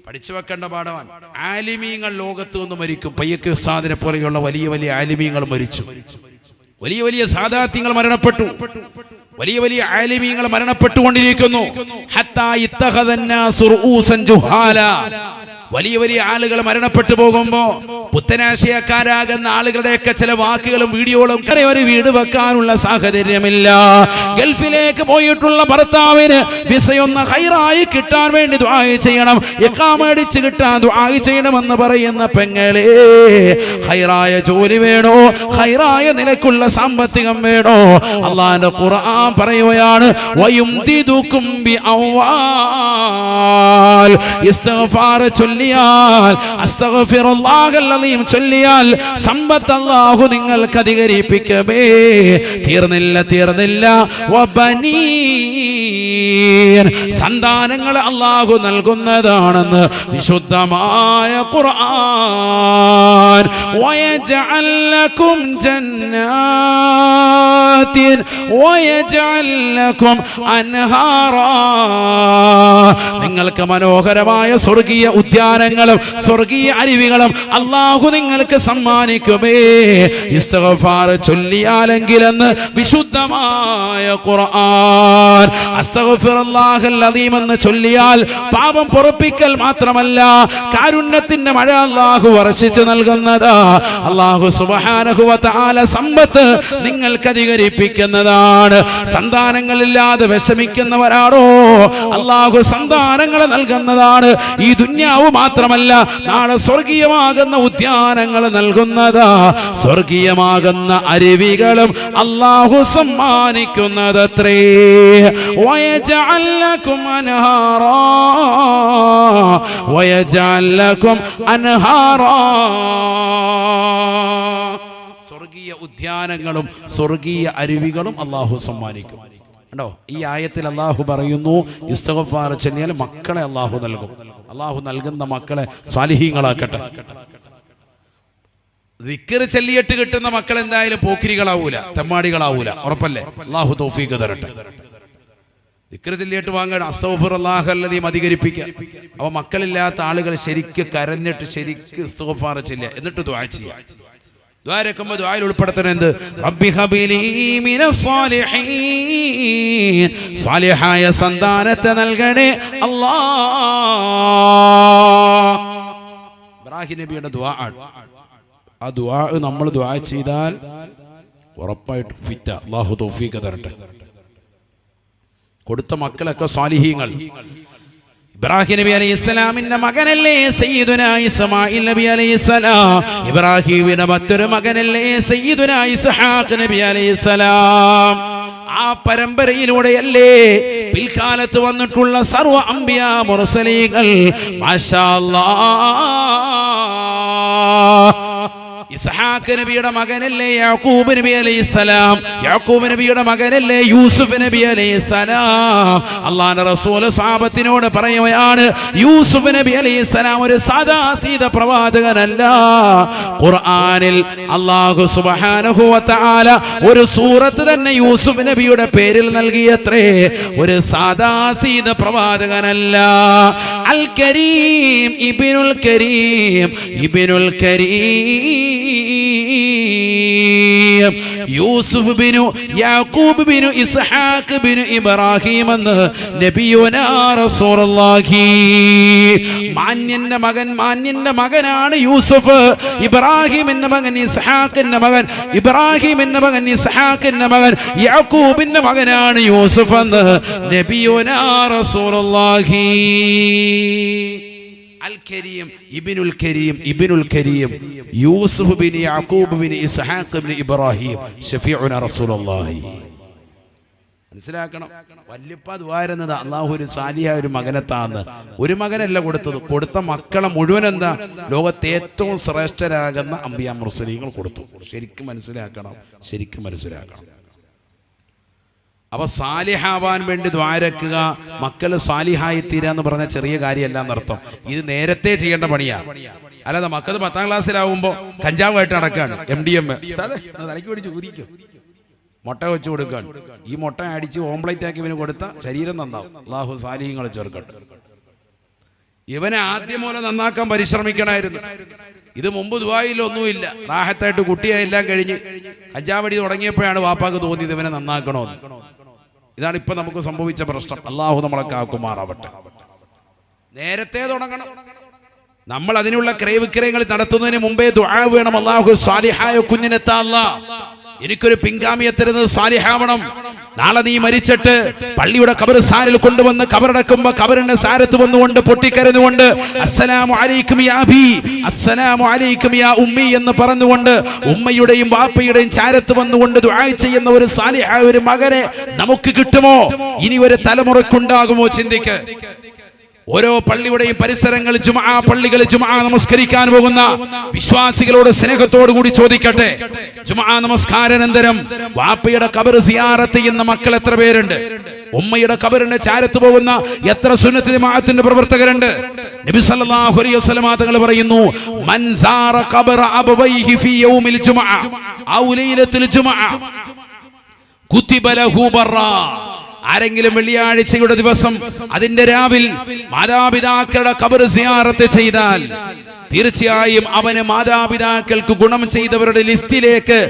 പഠിച്ചു വെക്കേണ്ട പാഠമാണ്. ആലിമീങ്ങൾ ലോകത്ത് നിന്ന് മരിക്കും. പയ്യക്ക് ഉസ്താദിനെ പോലെയുള്ള വലിയ വലിയ ആലിമീങ്ങൾ മരിച്ചു. വലിയ വലിയ സാദാത്യങ്ങൾ മരണപ്പെട്ടു. വലിയ വലിയ ആലിമീങ്ങൾ മരണപ്പെട്ടുകൊണ്ടിരിക്കുന്നു. ഹത്താ ഇത്തഖദന്നാസു റൂസൻ ജുഹാലാ. വലിയ വലിയ ആളുകൾ മരണപ്പെട്ടു പോകുമ്പോ പുത്തനാശയക്കാരാകുന്ന ആളുകളുടെയൊക്കെ ചില വാക്കുകളും വീഡിയോകളും ഒരു വീട് വെക്കാനുള്ള സാഹചര്യമില്ല. ഗൾഫിലേക്ക് പോയിട്ടുള്ള ഭർത്താവിന് വിസയൊന്ന് ഹൈറായി കിട്ടാൻ വേണ്ടി ദുആ ചെയ്യണം, ഇഖാമ അടിച്ച് കിട്ടാൻ ദുആ ചെയ്യണമെന്ന് പറയുന്ന പെങ്ങളെ, ഹൈറായ ജോലി വേണോ, ഹൈറായ നിലക്കുള്ള സാമ്പത്തികം വേണോ? അല്ലാഹുവിന്റെ ഖുർആൻ പറയുകയാണ്, വയുംദിദുകും ബി അവ്വാൽ. ഇസ്തിഗ്ഫാർ ചൊല്ലിയാൽ, അസ്തഗ്ഫിറുല്ലാഹൽ അലീം ചൊല്ലിയാൽ സമ്പത്ത് അല്ലാഹു നിങ്ങൾക്ക് അധികരിപ്പിക്കുമേ. തീർന്നില്ല വബനീൻ, സന്താനങ്ങൾ അല്ലാഹു നൽകുന്നതാണെന്ന് വിശുദ്ധമായ ഖുർആൻ. വയജഅൽ ലക്കും ജന്നാത്തിൻ വയജഅൽ ലക്കും അൻഹാറാ, നിങ്ങൾക്ക് മനോഹരമായ സ്വർഗീയ ഉദ്യാനങ്ങളും സ്വർഗീയ അരുവികളും അല്ലാഹു നിങ്ങൾക്ക് സമ്മാനിക്കുമേ. ഇസ്തിഗ്ഫാർ ചൊല്ലിയാലെങ്കിലെന്ന് വിശുദ്ധമായ ഖുർആൻ. അസ്തഗ്ഫിറുല്ലാഹൽ അദീം എന്ന് ചൊല്ലിയാൽ പാപം പൊറുപ്പിക്കൽ മാത്രമല്ല, കാരുണ്യത്തിന്റെ മഴ അല്ലാഹു വർഷിച്ചു നൽകുന്നതാ. അല്ലാഹു സുബ്ഹാനഹു വ തആല സമ്പത്ത് നിങ്ങൾക്ക് അധികരിപ്പിക്കുന്നതാണ്. സന്താനങ്ങളില്ലാതെ വിഷമിക്കുന്നവരാണോ, അല്ലാഹു സന്താനങ്ങളെ നൽകുന്നതാണ്. ഈ ദുന്യാവ് മാത്രമല്ല, നാളെ സ്വർഗീയമാകുന്ന ഉദ്യാനങ്ങൾ നൽകുന്നതാ. സ്വർഗീയമാകുന്ന അരുവികളും അല്ലാഹു സമ്മാനിക്കുന്നതത്രേ. വയജഅൽ ലക്കും അൻഹാറാ വയജഅൽ ലക്കും അൻഹാറാ, സ്വർഗീയ ഉദ്യാനങ്ങളും സ്വർഗീയ അരുവികളും അല്ലാഹു സമ്മാനിക്കും. കണ്ടോ, ഈ ആയത്തിൽ അല്ലാഹു പറയുന്നു, ഇസ്തിഗ്ഫാർ ചൊല്ലിയാൽ മക്കളെ അല്ലാഹു നൽകും. അല്ലാഹു നൽകുന്ന മക്കളെ സാലിഹീങ്ങളാക്കട്ടെ. ദിക്ർ ചൊല്ലിയിട്ട് കിട്ടുന്ന മക്കൾ എന്തായാലും പോക്കിരികളാവൂല, തെമ്മാടികളാവൂല, ഉറപ്പല്ലേ? അല്ലാഹു തൗഫീഖ് തരട്ടെ. ദിക്ർ ചൊല്ലിയിട്ട് വാങ്ങണം, അസ്തഗ്ഫിറുല്ലാഹല്ലദീം അധികരിപ്പിക്കുക. അപ്പോൾ മക്കളില്ലാത്ത ആളുകൾ ശരിക്ക് കരഞ്ഞിട്ട് ശരിക്ക് ഇസ്തിഗ്ഫാർ ചൊല്ലുക, എന്നിട്ട് ദുആ ചെയ്യുക. ദ്വാരക്കുമ്പോൾ ദ്വായിൽ ഉൾപ്പെടുത്തണം എന്ത്? റബ്ബി ഹബിലി മിനസ് സാലിഹീൻ, സാലിഹായ സന്താനത്തെ നൽകണേ അല്ലാഹ്. ഇബ്രാഹിം നബിയുടെ ദുആ ആണ്. ആ ദുആ നമ്മൾ ദുആ ചെയ്താൽ ഉറപ്പായിട്ട് ഫിറ്റ. അല്ലാഹു തൗഫീഖ് തരട്ടെ. കൊടുത്ത മക്കളൊക്കെ സാലിഹീങ്ങൾ. ഇബ്രാഹിം നബി അലൈഹിസ്സലാമിന്റെ മകനല്ലേ സയ്യിദുനാ ഇസ്മാഈൽ നബി അലൈഹിസ്സലാം. ഇബ്രാഹിമിന്റെ മറ്റൊരു മകനല്ലേ സയ്യിദുനാ ഇസ്ഹാഖ് നബി അലൈഹിസ്സലാം. ആ പരമ്പരയിലൂടെയല്ലേ പിൽക്കാലത്ത് വന്നിട്ടുള്ള സർവ്വ അംബിയാ മുർസലീങ്ങൾ. മാഷാ അല്ലാഹ്. ഇസ്ഹാഖ് നബിയുടെ മകനല്ലേ യാക്കൂബ് നബി അലൈഹിസ്സലാം. യാക്കൂബ് നബിയുടെ മകനല്ലേ യൂസുഫ് നബി അലൈഹിസ്സലാം. അല്ലാഹുവിന്റെ റസൂൽ സഹാബത്തിനോട് പറയുകയാണ്, യൂസുഫ് നബി അലൈഹിസ്സലാം ഒരു സാദാസീത പ്രവാചകനല്ല. ഖുർആനിൽ അല്ലാഹു സുബ്ഹാനഹു വ തആല ഒരു സൂറത്ത് തന്നെ യൂസുഫ് നബിയുടെ പേരിൽ നൽകിയത്രേ. ഒരു സാദാസീത പ്രവാചകനല്ല. അൽ കരീം ഇബ്നുൽ കരീം, ഇബ്നുൽ കരീം യൂസുഫ് ബിനു യാക്കൂബ് ബിനു ഇസ്ഹാഖ് ബിനു ഇബ്രാഹിം എന്ന് നബിയുനാ റസൂലുള്ളാഹി. മാന്യന്റെ മകനാണ് യൂസുഫ്. ഇബ്രാഹിമിന്റെ മകൻ ഇസ്ഹാഖിന്റെ മകൻ, ഇബ്രാഹിമിന്റെ മകൻ ഇസ്ഹാഖിന്റെ മകൻ, യാക്കൂബിന്റെ മകനാണ് യൂസുഫ് എന്ന് നബിയുനാ റസൂലുള്ളാഹി. അൽ കരീം ഇബ്നുൽ കരീം, ഇബ്നുൽ കരീം യൂസുഫ് ബിൻ യാക്കൂബ് ബിൻ ഇസ്ഹാഖ് ബിൻ ഇബ്രാഹിം ശഫീഉനാ റസൂലുള്ളാഹി. മനസ്സിലാക്കണം. വല്യപ്പ ദുആയിരുന്നത് അല്ലാഹു ഒരു സാലിഹായ ഒരു മകനെത്താന്ന്. ഒരു മകനല്ല കൊടുത്തത്, കൊടുത്ത മക്കളെ മുഴുവൻ എന്താ ലോകത്തെ ഏറ്റവും ശ്രേഷ്ഠരാകുന്ന അംബിയാ മുർസലീങ്ങൾ കൊടുത്തു. ശരിക്കും മനസ്സിലാക്കണം, ശരിക്കും മനസ്സിലാക്കണം. അപ്പൊ സാലിഹാവാൻ വേണ്ടി ദ്വാരക്കുക, മക്കള് സാലിഹായി തീരാന്ന് പറഞ്ഞ ചെറിയ കാര്യമല്ല എന്നർത്ഥം. ഇത് നേരത്തെ ചെയ്യേണ്ട പണിയാണ്. അല്ലാതെ മക്കൾ 10ാം ക്ലാസ്സിലാവുമ്പോ കഞ്ചാവായിട്ട് നടക്കാണ്, MDM തലയ്ക്ക് പിടിച്ച് ഊതിക്കും, മുട്ട വെച്ച് കൊടുക്കാണ്. ഈ മുട്ട അടിച്ച് ഓംപ്ലേറ്റ് ആക്കി ഇവന് കൊടുത്ത ശരീരം നന്നാവും. അല്ലാഹു സാലിഹ്യങ്ങളെ ചേർക്കട്ടെ. ഇവനെ ആദ്യം പോലെ നന്നാക്കാൻ പരിശ്രമിക്കണമായിരുന്നു. ഇത് മുമ്പ് ദുആയിലൊന്നുമില്ല, റാഹത്തായിട്ട് കുട്ടിയെല്ലാം കഴിഞ്ഞ് കഞ്ചാവടി തുടങ്ങിയപ്പോഴാണ് വാപ്പാക്ക് തോന്നിയത് ഇവനെ നന്നാക്കണമെന്ന്. ഇതാണ് ഇപ്പൊ നമുക്ക് സംഭവിച്ച പ്രശ്നം. അല്ലാഹു നമ്മളെ കാക്കുമാറാവട്ടെ. നേരത്തെ തുടങ്ങണം. നമ്മൾ അതിനുള്ള ക്രയവിക്രയങ്ങൾ നടത്തുന്നതിന് മുമ്പേ ദുആ വേണം. അല്ലാഹു സാലിഹായ കുഞ്ഞിനെത്താ അല്ലാഹ് എനിക്കൊരു പിൻഗാമിയെ തരുന്നത് സാലിഹാവണം. നാളെ നീ മരിച്ചിട്ട് പള്ളിയുടെ ഖബർസ്ഥാനിൽ കൊണ്ടുവന്ന് ഖബറടക്കുമ്പോ ഖബറിന്റെ സാരത്ത് വന്നുകൊണ്ട് പൊട്ടിക്കരഞ്ഞുകൊണ്ട് അസ്സലാമു അലൈക്കും യാ അബി, അസ്സലാമു അലൈക്കും യാ ഉമ്മി എന്ന് പറഞ്ഞുകൊണ്ട് ഉമ്മയുടെയും വാപ്പയുടെയും ചാരത്ത് വന്നുകൊണ്ട് ദുആ ചെയ്യുന്ന ഒരു സാലിഹായ ഒരു മകനെ നമുക്ക് കിട്ടുമോ? ഇനി ഒരു തലമുറക്കുണ്ടാകുമോ? ചിന്തിക്ക്. ഓരോ പള്ളിയുടെയും പരിസരങ്ങൾ ജുമുഅ പള്ളികൾ ജുമുഅ നമസ്കരിക്കാൻ പോകുന്ന വിശ്വാസികളോട് സ്നേഹത്തോടു കൂടി ചോദിക്കട്ടെ, ജുമുഅ നമസ്കാരാനന്തരം വാപ്പയുടെ ഖബർ സിയാറത്ത് ചെയ്യുന്ന മക്കൾ എത്ര പേരുണ്ട്? ഉമ്മയുടെ ഖബറിന്റെ ചാരത്ത് പോകുന്ന എത്ര സുന്നത്ത് ജമാഅത്തിന്റെ പ്രവർത്തകരുണ്ട്? നബി സല്ലല്ലാഹു അലൈഹി വസല്ലം തങ്ങൾ പറയുന്നു, മൻ സാറ ഖബറ അബവൈഹി ഫീ യൗമിൽ ജുമുഅ ഔ ലൈലത്തുൽ ജുമുഅ കുതിബ ലഹു ബർറാ. ആരെങ്കിലും വെള്ളിയാഴ്ചയുടെ ദിവസം അതിന്റെ രാവിൽ മാതാപിതാക്കളുടെ ഖബർ സിയാറത്ത് ചെയ്താൽ തീർച്ചയായും അവന് മാതാപിതാക്കൾക്ക് ഗുണം ചെയ്തവരുടെ ലിസ്റ്റിലേക്ക്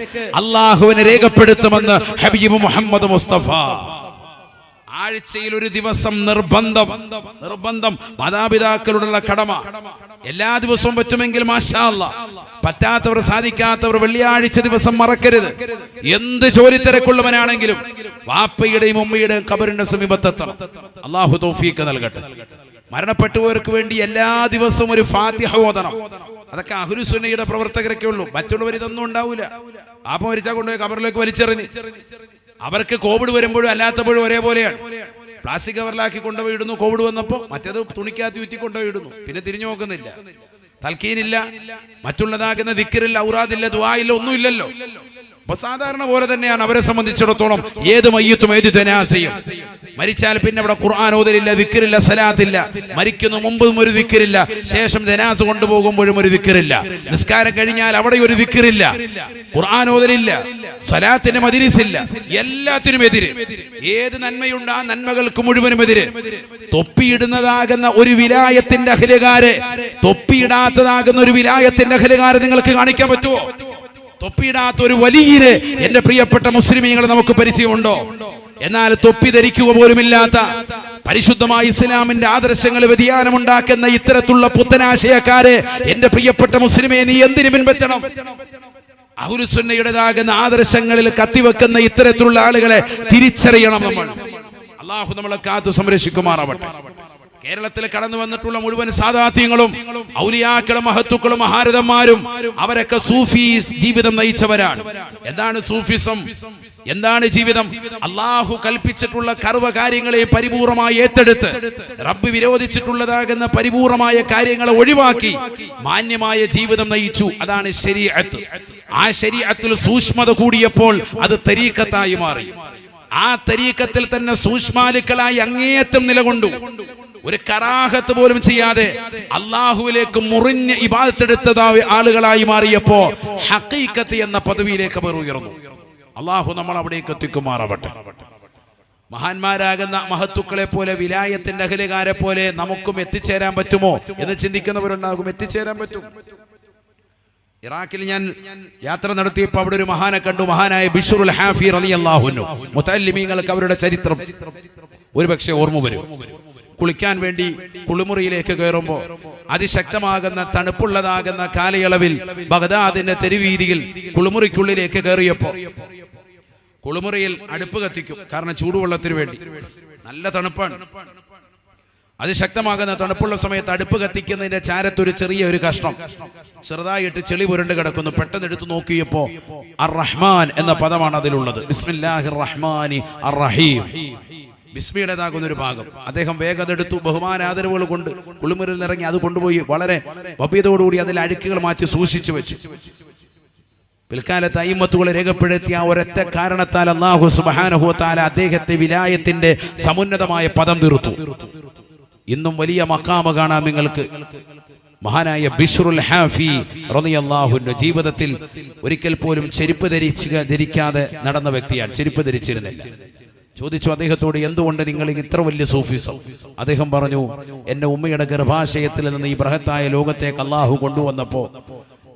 അല്ലാഹുവിനെ രേഖപ്പെടുത്തുമെന്ന് ഹബീബ് മുഹമ്മദ് മുസ്തഫ. ആഴ്ചയിൽ ഒരു ദിവസം നിർബന്ധം മാതാപിതാക്കളുള്ള കടമ. എല്ലാ ദിവസവും പറ്റുമെങ്കിൽ മാഷാ അല്ലാഹ്, പറ്റാത്തവർ സാധിക്കാത്തവർ വെള്ളിയാഴ്ച ദിവസം മറക്കരുത്. എന്ത് ജോലിത്തിരക്കുള്ളവനാണെങ്കിലും വാപ്പയുടെയും ഉമ്മയുടെയും ഖബറിന്റെ സമീപത്തെത്തണം. അല്ലാഹു തൗഫീഖ് നൽകട്ടെ. മരണപ്പെട്ടവർക്ക് വേണ്ടി എല്ലാ ദിവസവും ഒരു ഫാത്തിഹ ഓതണം. അതൊക്കെ അഹ്ലുസുന്നയുടെ പ്രവർത്തകരൊക്കെ ഉള്ളൂ, മറ്റുള്ളവർ ഇതൊന്നും ഉണ്ടാവില്ല. ആപ്പ മരിച്ചാൽ കൊണ്ടുപോയി ഖബറിലേക്ക് വലിച്ചെറിഞ്ഞ്. അവർക്ക് കോവിഡ് വരുമ്പോഴും അല്ലാത്തപ്പോഴും ഒരേപോലെയാണ്. പ്ലാസ്റ്റിക് കവറിലാക്കി കൊണ്ടുപോയി ഇടുന്നു, കോവിഡ് വന്നപ്പോൾ മറ്റേത് തുണിക്കകത്ത് ചുറ്റി കൊണ്ടുപോയി ഇടുന്നു, പിന്നെ തിരിഞ്ഞു നോക്കുന്നില്ല. തൽക്കീനില്ല, മറ്റുള്ളതാകുന്ന ദിക്റില്ല, ഔറാദില്ല, ദുആയില്ല, ഒന്നുമില്ലല്ലോ. അപ്പൊ സാധാരണ പോലെ തന്നെയാണ് അവരെ സംബന്ധിച്ചിടത്തോളം. ഏത് മയ്യത്തും ഏത് ജനാസയും മരിച്ചാൽ പിന്നെ അവിടെ ഖുർആൻ ഓതലില്ല, ദിക്റില്ല, സലാത്തില്ല. മരിക്കുന്ന മുമ്പും ഒരു ദിക്റില്ല, ശേഷം ജനാസ കൊണ്ടുപോകുമ്പോഴും ഒരു ദിക്റില്ല. നിസ്കാരം കഴിഞ്ഞാൽ അവിടെ ഒരു ദിക്റില്ല, ഖുർആൻ ഓതലില്ല, സലാത്തിന്റെ മജ്‌ലിസില്ല. എല്ലാത്തിനും എതിര്. ഏത് നന്മയുണ്ട് ആ നന്മകൾക്ക് മുഴുവനും എതിര്. തൊപ്പിയിടുന്നതാകുന്ന ഒരു വിലായത്തിന്റെ അഹ്ലുകാരെ, തൊപ്പിയിടാത്തതാകുന്ന ഒരു വിലായത്തിന്റെ അഹ്ലുകാരെ നിങ്ങൾക്ക് കാണിക്കാൻ പറ്റുമോ? തൊപ്പിയിടാത്ത ഒരു വലിയനെ എന്റെ പ്രിയപ്പെട്ട മുസ്ലിമീങ്ങൾ നമുക്ക് പരിചയമുണ്ടോ? എന്നാൽ തൊപ്പി ധരിക്കുക പോലുമില്ലാത്ത, പരിശുദ്ധമായ ഇസ്ലാമിന്റെ ആദർശങ്ങൾ വ്യതിയാനമുണ്ടാക്കുന്ന ഇത്തരത്തിലുള്ള പുത്തനാശയക്കാരെ എന്റെ പ്രിയപ്പെട്ട മുസ്ലിമെ നീ എന്തിനു പിൻപറ്റണം? അഹ്ലുസുന്നയുടേതാകുന്ന ആദർശങ്ങളിൽ കത്തിവെക്കുന്ന ഇത്തരത്തിലുള്ള ആളുകളെ തിരിച്ചറിയണം നമ്മൾ. അല്ലാഹു നമ്മളെ കാത്തു സംരക്ഷിക്കുമാറാവട്ടെ. കേരളത്തിൽ കടന്നു വന്നിട്ടുള്ള മുഴുവൻ സാദാത്യങ്ങളും ഔലിയാക്കളും മഹത്തുക്കളും മഹാരഥന്മാരും അവരൊക്കെ സൂഫി ജീവിതം നയിച്ചവരാണ്. എന്താണ് സൂഫിസം? എന്താണ് ജീവിതം? അള്ളാഹു കൽപ്പിച്ചിട്ടുള്ള കർവ കാര്യങ്ങളെ പരിപൂർണമായി ഏറ്റെടുത്ത് റബ്ബ് വിരോധിച്ചിട്ടുള്ളതാകുന്ന പരിപൂർണമായ കാര്യങ്ങളെ ഒഴിവാക്കി മാന്യമായ ജീവിതം നയിച്ചു. അതാണ് ശരീഅത്ത്. ആ ശരീഅത്തിൽ സൂക്ഷ്മത കൂടിയപ്പോൾ അത് തരീഖത്തായി മാറി. ആ തരീഖത്തിൽ തന്നെ സൂക്ഷ്മാലുക്കളായി അങ്ങേയറ്റം നിലകൊണ്ടു. ഒരു കറാഹത്ത് പോലും ചെയ്യാതെ അള്ളാഹുവിലേക്ക് മുറിഞ്ഞ് ഇബാദത്തെടുത്തതായ ആളുകളായി മാറിയപ്പോ ഹഖീഖത്ത് എന്ന പദവിയിലേക്ക് അവർ ഉയർന്നു. അള്ളാഹു നമ്മൾ അവിടേക്ക് എത്തിക്കുമാറാവട്ടെ. മഹാന്മാരാകുന്ന മഹത്തുക്കളെ പോലെ, വിലായത്തിന്റെ അഹ്ലുകാരെ പോലെ നമുക്കും എത്തിച്ചേരാൻ പറ്റുമോ എന്ന് ചിന്തിക്കുന്നവരുണ്ടാകും. എത്തിച്ചേരാൻ പറ്റും. ഇറാഖിൽ ഞാൻ യാത്ര നടത്തിയപ്പോൾ അവിടെ ഒരു മഹാനെ കണ്ടു. മഹാനായ ബിശ്റുൽ ഹാഫി റളിയല്ലാഹു അൻഹു. മുതല്ലിമീങ്ങൾക്ക് അവരുടെ ചരിത്രം ഒരുപക്ഷെ ഓർമ്മ വരും. കുളിക്കാൻ വേണ്ടി കുളിമുറിയിലേക്ക് കയറുമ്പോൾ അതിശക്തമാകുന്ന തണുപ്പുള്ളതാകുന്ന കാലയളവിൽ ബഗ്ദാദിന്റെ തെരുവീതിയിൽ കുളിമുറിക്കുള്ളിലേക്ക് കയറിയപ്പോൾ കുളിമുറിയിൽ അടുപ്പ് കത്തിക്കും. കാരണം ചൂടുവെള്ളത്തിന് വേണ്ടി. നല്ല തണുപ്പാണ്. അതിശക്തമാകുന്ന തണുപ്പുള്ള സമയത്ത് അടുപ്പ് കത്തിക്കുന്നതിന്റെ ചാരത്തൊരു ചെറിയ ഒരു കഷ്ണം ചെറുതായിട്ട് ചെളി പുരണ്ട് കിടക്കുന്നു. പെട്ടെന്ന് എടുത്തു നോക്കിയപ്പോ അർ റഹ്മാൻ എന്ന പദമാണ് അതിലുള്ളത്. ബിസ്മില്ലാഹിർ റഹ്മാനി അർ റഹീം. ബിസ്മിയുടേതാകുന്ന ഒരു ഭാഗം അദ്ദേഹം വേഗം എടുത്തു. ബഹുമാനാദരവുകൾ കൊണ്ട് കുളിമുറിയിൽ നിറങ്ങി അത് കൊണ്ടുപോയി വളരെ ഭവ്യതയോടുകൂടി അതിൽ അഴുക്കുകൾ മാറ്റി സൂക്ഷിച്ചു വെച്ചു. പിൽക്കാലത്ത് അയിമ്മത്തുകളെ രേഖപ്പെടുത്തിയ ഒരൊറ്റ കാരണത്താൽ അല്ലാഹു സുബ്ഹാനഹു വ തആല അദ്ദേഹത്തെ വിലായത്തിന്റെ സമുന്നതമായ പദം തീർത്തു. ഇന്നും വലിയ മഖാമ കാണാം നിങ്ങൾക്ക്. മഹാനായ ബിശ്റുൽ ഹാഫി റളിയല്ലാഹു അൻഹു ജീവിതത്തിൽ ഒരിക്കൽ പോലും ചെരുപ്പ് ധരിക്കാതെ നടന്ന വ്യക്തിയാണ്. ചെരുപ്പ് ധരിച്ചിരുന്നില്ല. ചോദിച്ചു അദ്ദേഹത്തോട്, എന്തുകൊണ്ട് നിങ്ങൾ ഇത്ര വലിയ സൂഫിസം? അദ്ദേഹം പറഞ്ഞു, എന്റെ ഉമ്മയുടെ ഗർഭാശയത്തിൽ നിന്ന് ഈ ബൃഹത്തായ ലോകത്തേക്ക് അല്ലാഹു കൊണ്ടുവന്നപ്പോ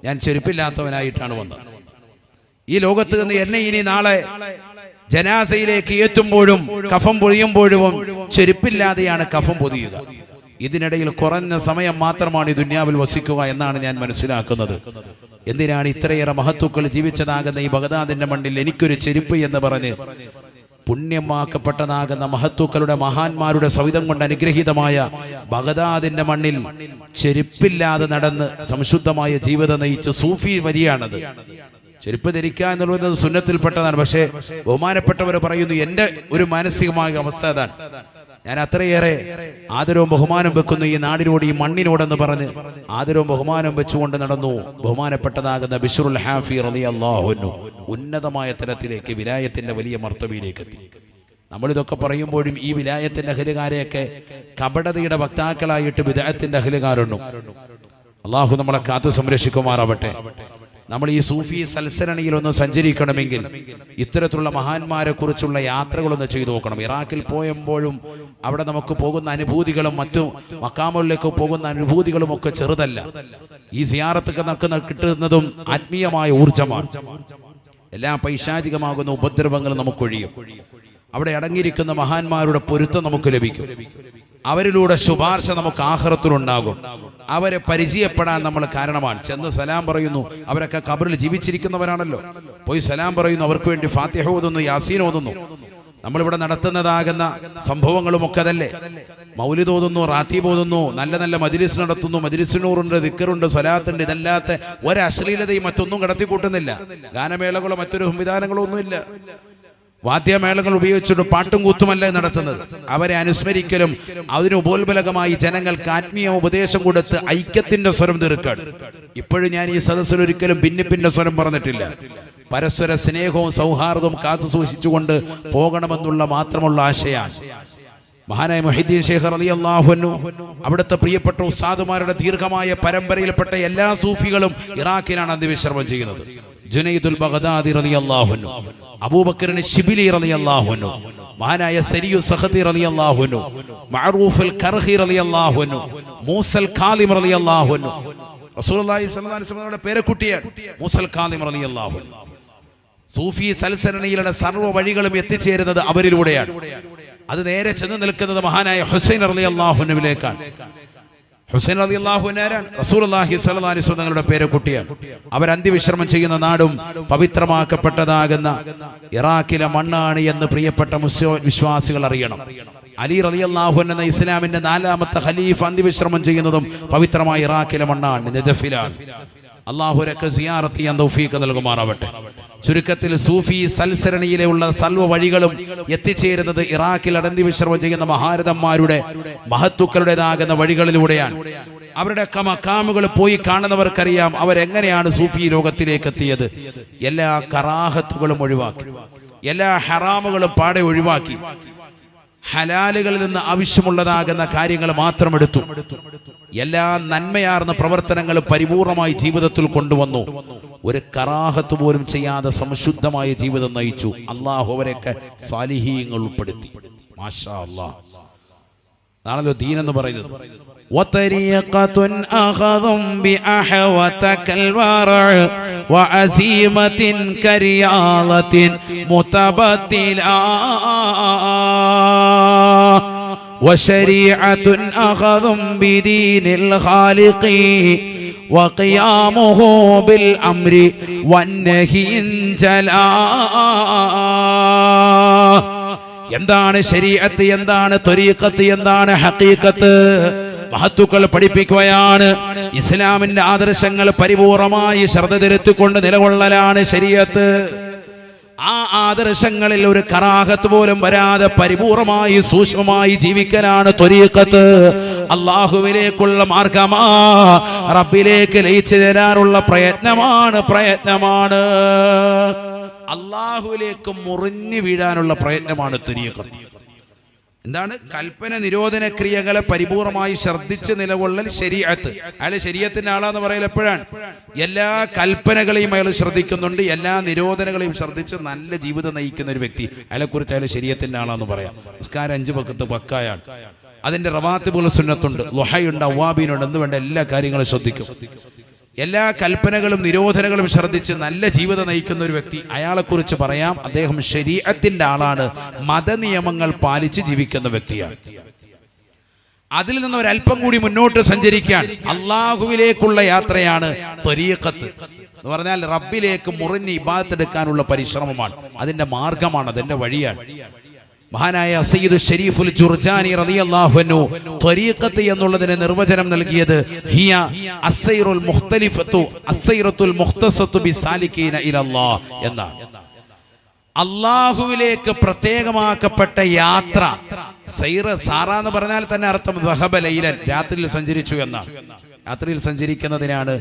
ഞാൻ ചെരുപ്പില്ലാത്തവനായിട്ടാണ് വന്നത്. ഈ ലോകത്ത് നിന്ന് എന്നെ ഇനി നാളെ ജനാസയിലേക്ക് ഏറ്റുമ്പോഴും കഫം പൊഴിയുമ്പോഴും ചെരുപ്പില്ലാതെയാണ് കഫം പൊതിയുക. ഇതിനിടയിൽ കുറഞ്ഞ സമയം മാത്രമാണ് ഈ ദുനിയാവിൽ വസിക്കുക എന്നാണ് ഞാൻ മനസ്സിലാക്കുന്നത്. എന്തിനാണ് ഇത്രയേറെ മഹത്തുക്കൾ ജീവിച്ചതാകുന്ന ഈ ബഗ്ദാദിന്റെ മണ്ണിൽ എനിക്കൊരു ചെരുപ്പ് എന്ന് പറഞ്ഞ് പുണ്യമാക്കപ്പെട്ടതാകുന്ന മഹത്തുക്കളുടെ മഹാന്മാരുടെ സവിധം കൊണ്ട് അനുഗ്രഹീതമായ ബഗ്ദാദിന്റെ മണ്ണിൽ ചെരുപ്പില്ലാതെ നടന്ന് സംശുദ്ധമായ ജീവിതം നയിച്ച സൂഫി വരിയാണത്. ചെരുപ്പ് ധരിക്കുക എന്നുള്ളത് സുന്നത്തിൽപ്പെട്ടതാണ്. പക്ഷേ ബഹുമാനപ്പെട്ടവർ പറയുന്നു, എന്റെ ഒരു മാനസികമായ അവസ്ഥ അതാണ്. ഞാൻ അത്രയേറെ ആദരവും ബഹുമാനം വെക്കുന്നു ഈ നാടിനോട്, ഈ മണ്ണിനോടെന്ന് പറഞ്ഞ് ആദരവും ബഹുമാനം വെച്ചുകൊണ്ട് നടന്നു ബഹുമാനപ്പെട്ടതാകുന്ന ബിശ്റുൽ ഹാഫി റളിയല്ലാഹു അൻഹു ഉന്നതമായ തലത്തിലേക്ക്, വിലായത്തിന്റെ വലിയ മർത്തബയിലേക്ക് എത്തി. നമ്മളിതൊക്കെ പറയുമ്പോഴും ഈ വിലായത്തിന്റെ അഹ്ലുകാരെയൊക്കെ കപടതയുടെ വക്താക്കളായിട്ട് ബിദ്അത്തിന്റെ അഹ്ലുകാരുണ്ട്. അള്ളാഹു നമ്മളെ കാത്തു സംരക്ഷിക്കുമാറാവട്ടെ. നമ്മൾ ഈ സൂഫി സൽസരണിയിൽ ഒന്ന് സഞ്ചരിക്കണമെങ്കിൽ ഇത്തരത്തിലുള്ള മഹാന്മാരെ കുറിച്ചുള്ള യാത്രകളൊന്ന് ചെയ്തു നോക്കണം. ഇറാഖിൽ പോയപ്പോഴും അവിടെ നമുക്ക് പോകുന്ന അനുഭൂതികളും മറ്റു മക്കാമുകളിലേക്ക് പോകുന്ന അനുഭൂതികളും ഒക്കെ ചെറുതല്ല. ഈ സിയാറത്തൊക്കെ നമുക്ക് കിട്ടുന്നതും ആത്മീയമായ ഊർജമാണ്. എല്ലാ പൈശാചികമാകുന്ന ഉപദ്രവങ്ങളും നമുക്കൊഴിയും. അവിടെ അടങ്ങിയിരിക്കുന്ന മഹാന്മാരുടെ പൊരുത്തം നമുക്ക് ലഭിക്കും. അവരിലൂടെ ശുപാർശ നമുക്ക് ആഖിറത്തിലുണ്ടാകും. അവരെ പരിചയപ്പെടാൻ നമ്മൾ കാരണമാണ്. ചെന്ന് സലാം പറയുന്നു. അവരൊക്കെ ഖബറിൽ ജീവിച്ചിരിക്കുന്നവരാണല്ലോ. പോയി സലാം പറയുന്നു, അവർക്ക് വേണ്ടി ഫാത്തിഹ ഓതുന്നു, യാസീൻ ഓതുന്നു. നമ്മളിവിടെ നടത്തുന്നതാകുന്ന സംഭവങ്ങളുമൊക്കെ അതല്ലേ. മൗലിദ് ഓതുന്നു, റാത്തീബ് ഓതുന്നു, നല്ല നല്ല മജ്ലിസ് നടത്തുന്നു, മജ്ലിസിനൂറുണ്ട്, ദിക്റുണ്ട്, സ്വലാത്തുണ്ട്. ഇതല്ലാത്ത ഒരശ്ലീലതയും മറ്റൊന്നും കടത്തിക്കൂട്ടുന്നില്ല. ഗാനമേളകളോ മറ്റൊരു സംവിധാനങ്ങളോ ഒന്നുമില്ല. വാദ്യമേളങ്ങൾ ഉപയോഗിച്ചിട്ട് പാട്ടും കൂത്തുമല്ല നടത്തുന്നത്. അവരെ അനുസ്മരിക്കലും അതിന് ഉപോത്ബലകമായി ജനങ്ങൾക്ക് ആത്മീയ ഉപദേശം കൊടുത്ത് ഐക്യത്തിന്റെ സ്വരം തീർക്കാണ്. ഇപ്പോഴും ഞാൻ ഈ സദസ്സിൽ ഒരിക്കലും ഭിന്നിപ്പിന്റെ സ്വരം പറഞ്ഞിട്ടില്ല. പരസ്പര സ്നേഹവും സൗഹാർദ്ദവും കാത്തു സൂക്ഷിച്ചുകൊണ്ട് പോകണമെന്നുള്ള മാത്രമുള്ള ആശയാണ്. മഹാനായ മുഹീദ്ദീൻ ശൈഖ് റളിയല്ലാഹു അൻഹു അവിടുത്തെ പ്രിയപ്പെട്ട ഉസ്താദുമാരുടെ ദീർഘമായ പരമ്പരയിൽപ്പെട്ട എല്ലാ സൂഫികളും ഇറാഖിലാണ് അന്ത്യവിശ്രമം ചെയ്യുന്നത്. ജുനൈദുൽ ബഗ്ദാദി റളിയല്ലാഹു അൻഹു, അബൂബക്കർ ശിബിലി റളിയല്ലാഹു അൻഹു, മഹാനായ സരിയു സഖതി റളിയല്ലാഹു അൻഹു, മഅറൂഫുൽ കർഹി റളിയല്ലാഹു അൻഹു, മൂസൽ കാലിം റളിയല്ലാഹു അൻഹു. റസൂലുള്ളാഹി സ്വല്ലല്ലാഹു അലൈഹി വസല്ലമയുടെ പേരക്കുട്ടിയാണ് മൂസൽ കാലിം റളിയല്ലാഹു അൻഹു. സൂഫി സൽസരണിയുടെ സർവ്വ വഴികളും എത്തിച്ചേരുന്നത് അവരിലൂടെയാണ്. അത് നേരെ ചെന്ന് നിൽക്കുന്നത് മഹാനായ ഹുസൈൻ റളിയല്ലാഹു അൻഹുവിലേക്കാണ്. ഹുസൈൻ റളിയല്ലാഹു അൻഹു റസൂലുള്ളാഹി സ്വല്ലല്ലാഹു അലൈഹി വസല്ലം തങ്ങളുടെ പേരക്കുട്ടിയാണ്. അവർ അന്ത്യവിശ്രമം ചെയ്യുന്ന നാടും പവിത്രമാക്കപ്പെട്ടതാകുന്ന ഇറാഖിലെ മണ്ണാണ് എന്ന് പ്രിയപ്പെട്ട മുസ്ലിം വിശ്വാസികൾ അറിയണം. അലി റളിയല്ലാഹു അൻഹു എന്ന ഇസ്ലാമിന്റെ 4ാമത്തെ ഖലീഫ അന്ത്യവിശ്രമം ചെയ്യുന്നതും പവിത്രമായ ഇറാഖിലെ മണ്ണാണ്, നജഫിലാണ്. അല്ലാഹുരക്ക് സിയാറത്ത് ചെയ്യാൻ തൗഫീഖ് നൽകുമാറാവട്ടെ. ചുരുക്കത്തിൽ സൂഫി സൽസരണിയിലുള്ള സർവ്വ വഴികളും എത്തിച്ചേരുന്നത് ഇറാഖിൽ അന്ത്യവിശ്രമം ചെയ്യുന്ന മഹാരഥന്മാരുടെ മഹത്തുക്കളുടേതാകുന്ന വഴികളിലൂടെയാണ്. അവരുടെ മഖാമുകൾ പോയി കാണുന്നവർക്കറിയാം അവരെങ്ങനെയാണ് സൂഫി ലോകത്തിലേക്ക് എത്തിയത്. എല്ലാ കറാഹത്തുകളും ഒഴിവാക്കി, എല്ലാ ഹറാമുകളും പാടെ ഒഴിവാക്കി, ഹലാലുകളിൽ നിന്ന് ആവശ്യമുള്ളതാകുന്ന കാര്യങ്ങൾ മാത്രം എടുത്തു. എല്ലാ നന്മയാർന്ന പ്രവർത്തനങ്ങളും പരിപൂർണമായി ജീവിതത്തിൽ കൊണ്ടുവന്നു. ഒരു കറാഹത്ത് പോലും ചെയ്യാതെ സംശുദ്ധമായ ജീവിതം നയിച്ചു. അള്ളാഹു അവരെയൊക്കെ സാലിഹീങ്ങൾ ഉൾപ്പെടുത്തി. മാഷാ അല്ലാഹ്. ആണല്ലോ ദീൻ എന്ന് പറയുന്നത്. وطريقة أخذ بأحوة كالورع وعزيمة كرياضة متبتلا وشريعة أخذ بدين الخالق وقيامه بالأمر والنهي انجلا. എന്താണ് ശരീഅത്ത്, എന്താണ് ത്വരീഖത്ത്, എന്താണ് ഹഖീഖത്ത്? മഹത്തുക്കൾ പഠിപ്പിക്കുകയാണ്. ഇസ്ലാമിന്റെ ആദർശങ്ങൾ പരിപൂർണമായി ശ്രദ്ധ തിരുത്തിക്കൊണ്ട് നിലകൊള്ളലാണ് ശരീഅത്ത്. ആ ആദർശങ്ങളിൽ ഒരു കറാഹത്ത് പോലും വരാതെ പരിപൂർണമായി സൂക്ഷ്മമായി ജീവിക്കലാണ് ത്വരീഖത്ത്. അല്ലാഹുവിലേക്കുള്ള മാർഗമാ, റബ്ബിലേക്ക് ലയിച്ചു ചേരാനുള്ള പ്രയത്നമാണ്. അല്ലാഹുവിലേക്ക് മുറിഞ്ഞു വീഴാനുള്ള പ്രയത്നമാണ് ത്വരീഖത്ത്. എന്താണ്? കൽപ്പന നിരോധന ക്രിയകളെ പരിപൂർണമായി ശ്രദ്ധിച്ച് നിലകൊള്ളൽ ശരീഅത്ത്. അയാൾ ശരീഅത്തിന്റെ ആളാന്ന് പറയൽ എപ്പോഴാണ്? എല്ലാ കൽപ്പനകളെയും അയാൾ ശ്രദ്ധിക്കുന്നുണ്ട്, എല്ലാ നിരോധനകളെയും ശ്രദ്ധിച്ച് നല്ല ജീവിതം നയിക്കുന്ന ഒരു വ്യക്തി, അയാളെ കുറിച്ച് അയാൾ ശരീഅത്തിന്റെ ആളാന്ന് പറയാം. നിസ്കാരം 5 വഖത്ത് പക്കായാണ്. അതിന്റെ റവാത്തിബുൽ സുന്നത്തുണ്ട്, ളുഹയുണ്ട്, അവ്വാബീനുണ്ട്, എന്ന് വേണ്ട എല്ലാ കാര്യങ്ങളും ശ്രദ്ധിക്കും. എല്ലാ കൽപ്പനകളും നിരോധനങ്ങളും ശ്രദ്ധിച്ച് നല്ല ജീവിതം നയിക്കുന്ന ഒരു വ്യക്തി, അയാളെക്കുറിച്ച് പറയാം അദ്ദേഹം ശരീഅത്തിന്റെ ആളാണ്, മതനിയമങ്ങൾ പാലിച്ച് ജീവിക്കുന്ന വ്യക്തിയാണ്. അതിൽ നിന്ന് ഒരല്പം കൂടി മുന്നോട്ട് സഞ്ചരിക്കാൻ അള്ളാഹുവിലേക്കുള്ള യാത്രയാണ് ത്വരീഖത്ത് എന്ന് പറഞ്ഞാൽ. റബ്ബിലേക്ക് മുറിഞ്ഞ് ഇബാദത്ത് എടുക്കാനുള്ള പരിശ്രമമാണ്, അതിന്റെ മാർഗമാണ്, അതിന്റെ വഴിയാണ്. മഹാനായ സയ്യിദ് ശരീഫുൽ ജുർജാനി റളിയല്ലാഹു അൻഹു ത്വരീഖത്ത് എന്നുള്ളതിന് നിർവചനം നൽകിയത് ഹിയ അസ്സൈറുൽ മുഖ്തലിഫത്തു അസ്സൈറത്തുൽ മുഖ്തസത്തു ബിസാലികീന ഇലല്ലാഹ് എന്നാണ്. അള്ളാഹുവിലേക്ക് പ്രത്യേകമാക്കപ്പെട്ട യാത്ര. സൈറ സാറ എന്ന് പറഞ്ഞാൽ തന്നെ അർത്ഥം ദഹബ ലൈലൻ, രാത്രിയിൽ സഞ്ചരിച്ചു എന്നാണ്. രാത്രിയിൽ സഞ്ചരിക്കുന്നതിനാണ്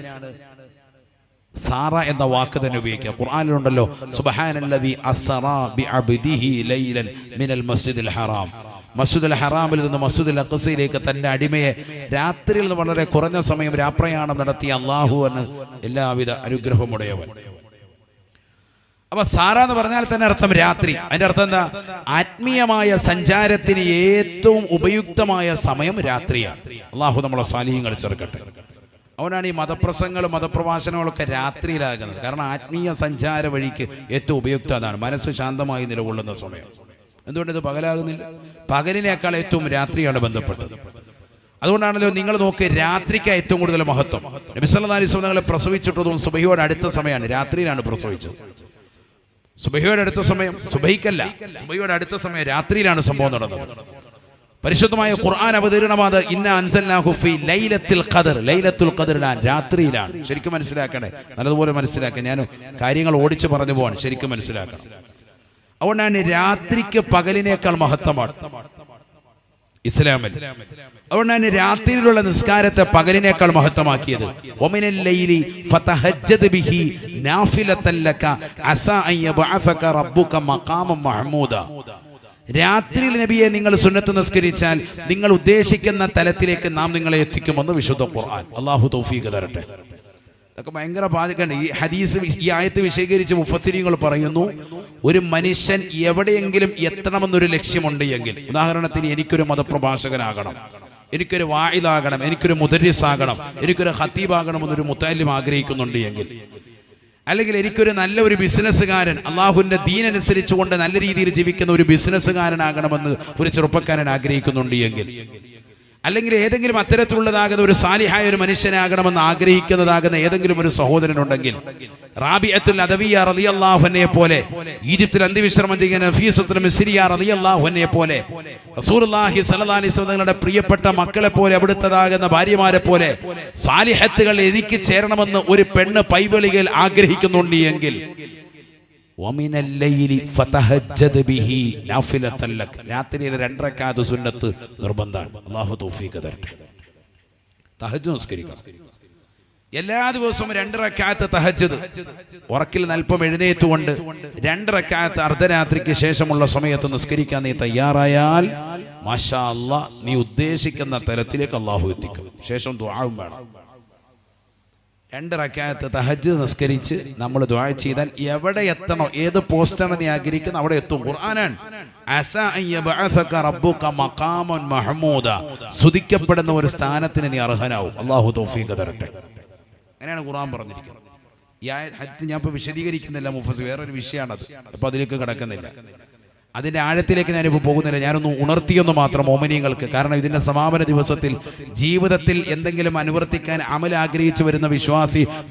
സാറ എന്ന വാക്ക് തന്നെ ഉപയോഗിക്കുക. ഖുർആനിലുണ്ടല്ലോ സുബ്ഹാനല്ലദീ അസ്റാ ബിഅബ്ദിഹി ലൈലൻ മിനൽ മസ്ജിദിൽ ഹറാം. മസ്ജിദുൽ ഹറാമിൽ നിന്ന് മസ്ജിദുൽ അഖ്സയിലേക്ക് തന്റെ അടിമയെ രാത്രിയിൽ നിന്ന് വളരെ കുറഞ്ഞ സമയം രാപ്രയാണം നടത്തിയ അല്ലാഹു എന്ന് എല്ലാവിധ അനുഗ്രഹമുടയവൻ. അപ്പൊ സാറ എന്ന് പറഞ്ഞാൽ തന്നെ അർത്ഥം രാത്രി. അതിന്റെ അർത്ഥം എന്താ? ആത്മീയമായ സഞ്ചാരത്തിന് ഏറ്റവും ഉപയുക്തമായ സമയം രാത്രിയാണ്. അള്ളാഹു നമ്മളെ സാലിഹ്യങ്ങൾ ചേർക്കട്ടെ. അവനാണ് ഈ മതപ്രസംഗങ്ങളും മതപ്രഭാഷണങ്ങളൊക്കെ രാത്രിയിലാകുന്നത്. കാരണം ആത്മീയ സഞ്ചാര വഴിക്ക് ഏറ്റവും ഉപയുക്തം അതാണ്. മനസ്സ് ശാന്തമായി നിലകൊള്ളുന്ന സമയം. എന്തുകൊണ്ട് ഇത് പകലാകുന്നില്ല? പകലിനേക്കാൾ ഏറ്റവും രാത്രിയാണ് ബന്ധപ്പെട്ടത്. അതുകൊണ്ടാണല്ലോ നിങ്ങൾ നോക്ക്, രാത്രിക്ക് ഏറ്റവും കൂടുതൽ മഹത്വം. നബി സല്ലല്ലാഹു അലൈഹി വസല്ലം തങ്ങളെ പ്രസവിച്ചിട്ടതും സുബഹിയോട് അടുത്ത സമയമാണ്. രാത്രിയിലാണ് പ്രസവിച്ചത്. സുബഹിയോട് അടുത്ത സമയം, സുബഹിക്കല്ല, സുബഹിയോട് അടുത്ത സമയം രാത്രിയിലാണ് സംഭവം നടന്നത്. പരിശുദ്ധമായ ഖുർആൻ അവതരണമാത് ഇന്ന അൻസൽനാഹു ഫീ ലൈലത്തുൽ ഖദർ. ലൈലത്തുൽ ഖദറിലാണ്, രാത്രിയിലാണ്. ശരിക്കും മനസ്സിലാക്കണേ, നല്ലതുപോലെ മനസ്സിലാക്കാൻ. ഞാൻ കാര്യങ്ങൾ ഓടിച്ചു പറഞ്ഞു പോവാണ്, ശരിക്കും മനസ്സിലാക്കണം. അതുകൊണ്ടാണ് രാത്രിക്ക് പകലിനേക്കാൾ മഹത്വമാണ് ഇസ്ലാമിൽ. അതുകൊണ്ടാണ് രാത്രിയിലുള്ള നിസ്കാരത്തെ പകലിനേക്കാൾ മഹത്വമാക്കിയത്. വമിനൽ ലൈലി ഫതഹജ്ജദ് ബിഹി നാഫിലതൻ ലക അസാ അൻ യബ്അസക റബ്ബുക മഖാമൻ മഹ്മൂദ. രാത്രിയിൽ നബിയെ നിങ്ങൾ സുന്നത്ത് നിസ്കരിച്ചാൽ നിങ്ങൾ ഉദ്ദേശിക്കുന്ന തലത്തിലേക്ക് നാം നിങ്ങളെ എത്തിക്കുമെന്ന് വിശുദ്ധ ഖുർആൻ. അല്ലാഹു തൗഫീഖ് തരട്ടെ. ഇതൊക്കെ ഭയങ്കര പാചകമാണ്. ഈ ഹദീസ്, ഈ ആയത്ത് വിശദീകരിച്ച് മുഫസ്സിരീങ്ങൾ പറയുന്നു, ഒരു മനുഷ്യൻ എവിടെയെങ്കിലും എത്തണമെന്നൊരു ലക്ഷ്യമുണ്ട് എങ്കിൽ, ഉദാഹരണത്തിന് എനിക്കൊരു മതപ്രഭാഷകനാകണം, എനിക്കൊരു വാഇദാകണം, എനിക്കൊരു മുദരിസാകണം, എനിക്കൊരു ഖത്തീബാകണമെന്നൊരു മുത്തഅല്ലിം ആഗ്രഹിക്കുന്നുണ്ട് എങ്കിൽ, അല്ലെങ്കിൽ എനിക്കൊരു നല്ല ഒരു ബിസിനസ്സുകാരൻ, അള്ളാഹുവിന്റെ ദീൻ അനുസരിച്ചുകൊണ്ട് നല്ല രീതിയിൽ ജീവിക്കുന്ന ഒരു ബിസിനസ്സുകാരനാകണമെന്ന് ഒരു ചെറുപ്പക്കാരൻ ആഗ്രഹിക്കുന്നുണ്ട് എങ്കിൽ, അല്ലെങ്കിൽ ഏതെങ്കിലും അത്തരത്തിലുള്ളതാകുന്ന ഒരു സാലിഹായ ഒരു മനുഷ്യനാകണമെന്ന് ആഗ്രഹിക്കുന്നതാകുന്ന ഏതെങ്കിലും ഒരു സഹോദരനുണ്ടെങ്കിൽ, റാബിഅത്തുൽ അദവിയ്യ റളിയല്ലാഹു അൻഹയെ പോലെ, ഈജിപ്തിൽ അന്ത്യവിശ്രമം ചെയ്യുന്ന നഫീസത്തുൽ മിസ്രിയ റളിയല്ലാഹു അൻഹയെ പോലെ, റസൂലുള്ളാഹി സ്വല്ലല്ലാഹു അലൈഹി വസല്ലം തങ്ങളുടെ പ്രിയപ്പെട്ട മക്കളെ പോലെ, അവിടുത്തതാകുന്ന ഭാര്യമാരെ പോലെ സാലിഹത്തുകൾ എനിക്ക് ചേരണമെന്ന് ഒരു പെണ്ണ് പൈവളികൾ ആഗ്രഹിക്കുന്നുണ്ട് എങ്കിൽ, വമിനൽ ലൈലി ഫതഹജ്ജദ് ബിഹി നാഫിലതൻ ലക. രാത്രിയിൽ 2 റക്അത്ത് സുന്നത്ത് നിർബന്ധമാണ്. അല്ലാഹു തൗഫീഖ് തരട്ടെ. തഹജ്ജുദ് നിസ്കരിക്കണം. എല്ലാ ദിവസവും 2 റക്അത്ത് തഹജ്ജുദ്. ഉറക്കിൽ അല്പം എഴുന്നേറ്റുകൊണ്ട് 2 റക്അത്ത് അർദ്ധരാത്രിക്ക് ശേഷമുള്ള സമയത്ത് നിസ്കരിക്കാൻ നീ തയ്യാറായാൽ മാഷാ അല്ലാഹ്, നീ ഉദ്ദേശിക്കുന്ന തലത്തിലേക്ക് അല്ലാഹു എത്തിക്കും. ശേഷം ദുആവും വേണം. 2 റക്അത്ത് തഹജ്ജുദ് നിസ്കരിച്ച് നമ്മൾ ദുആ ചെയ്താൽ എവിടെ എത്തണോ, ഏത് പോസ്റ്റാണ് നീ ആഗ്രഹിക്കുന്നത് അവിടെ എത്തും. ഖുർആനാണ്. അസാ അൻ യബ്അസക റബ്ബുക മഖാമൻ മഹ്മൂദ. സ്തുതിക്കപ്പെടുന്ന ഒരു സ്ഥാനത്തിന് നീ അർഹനാവും. അല്ലാഹു തൗഫീഖ് തരട്ടെ. അങ്ങനെയാണ് ഖുർആൻ പറഞ്ഞിരിക്കുന്നത്. ഈ ആയത്ത് ഞാൻ ഇപ്പോൾ വിശദീകരിക്കുന്നില്ല, മുഫസ്സിർ, വേറൊരു വിഷയമാണത്. അപ്പോൾ അതിലേക്ക് കടക്കുന്നില്ല, അതിൻ്റെ ആഴത്തിലേക്ക് ഞാനിപ്പോൾ പോകുന്നില്ല. ഞാനൊന്ന് ഉണർത്തിയൊന്ന് മാത്രം മോമിനിയങ്ങൾക്ക്. കാരണം ഇതിൻ്റെ സമാപന ദിവസത്തിൽ ജീവിതത്തിൽ എന്തെങ്കിലും അനുവർത്തിക്കാൻ അമൽ ആഗ്രഹിച്ചു വരുന്ന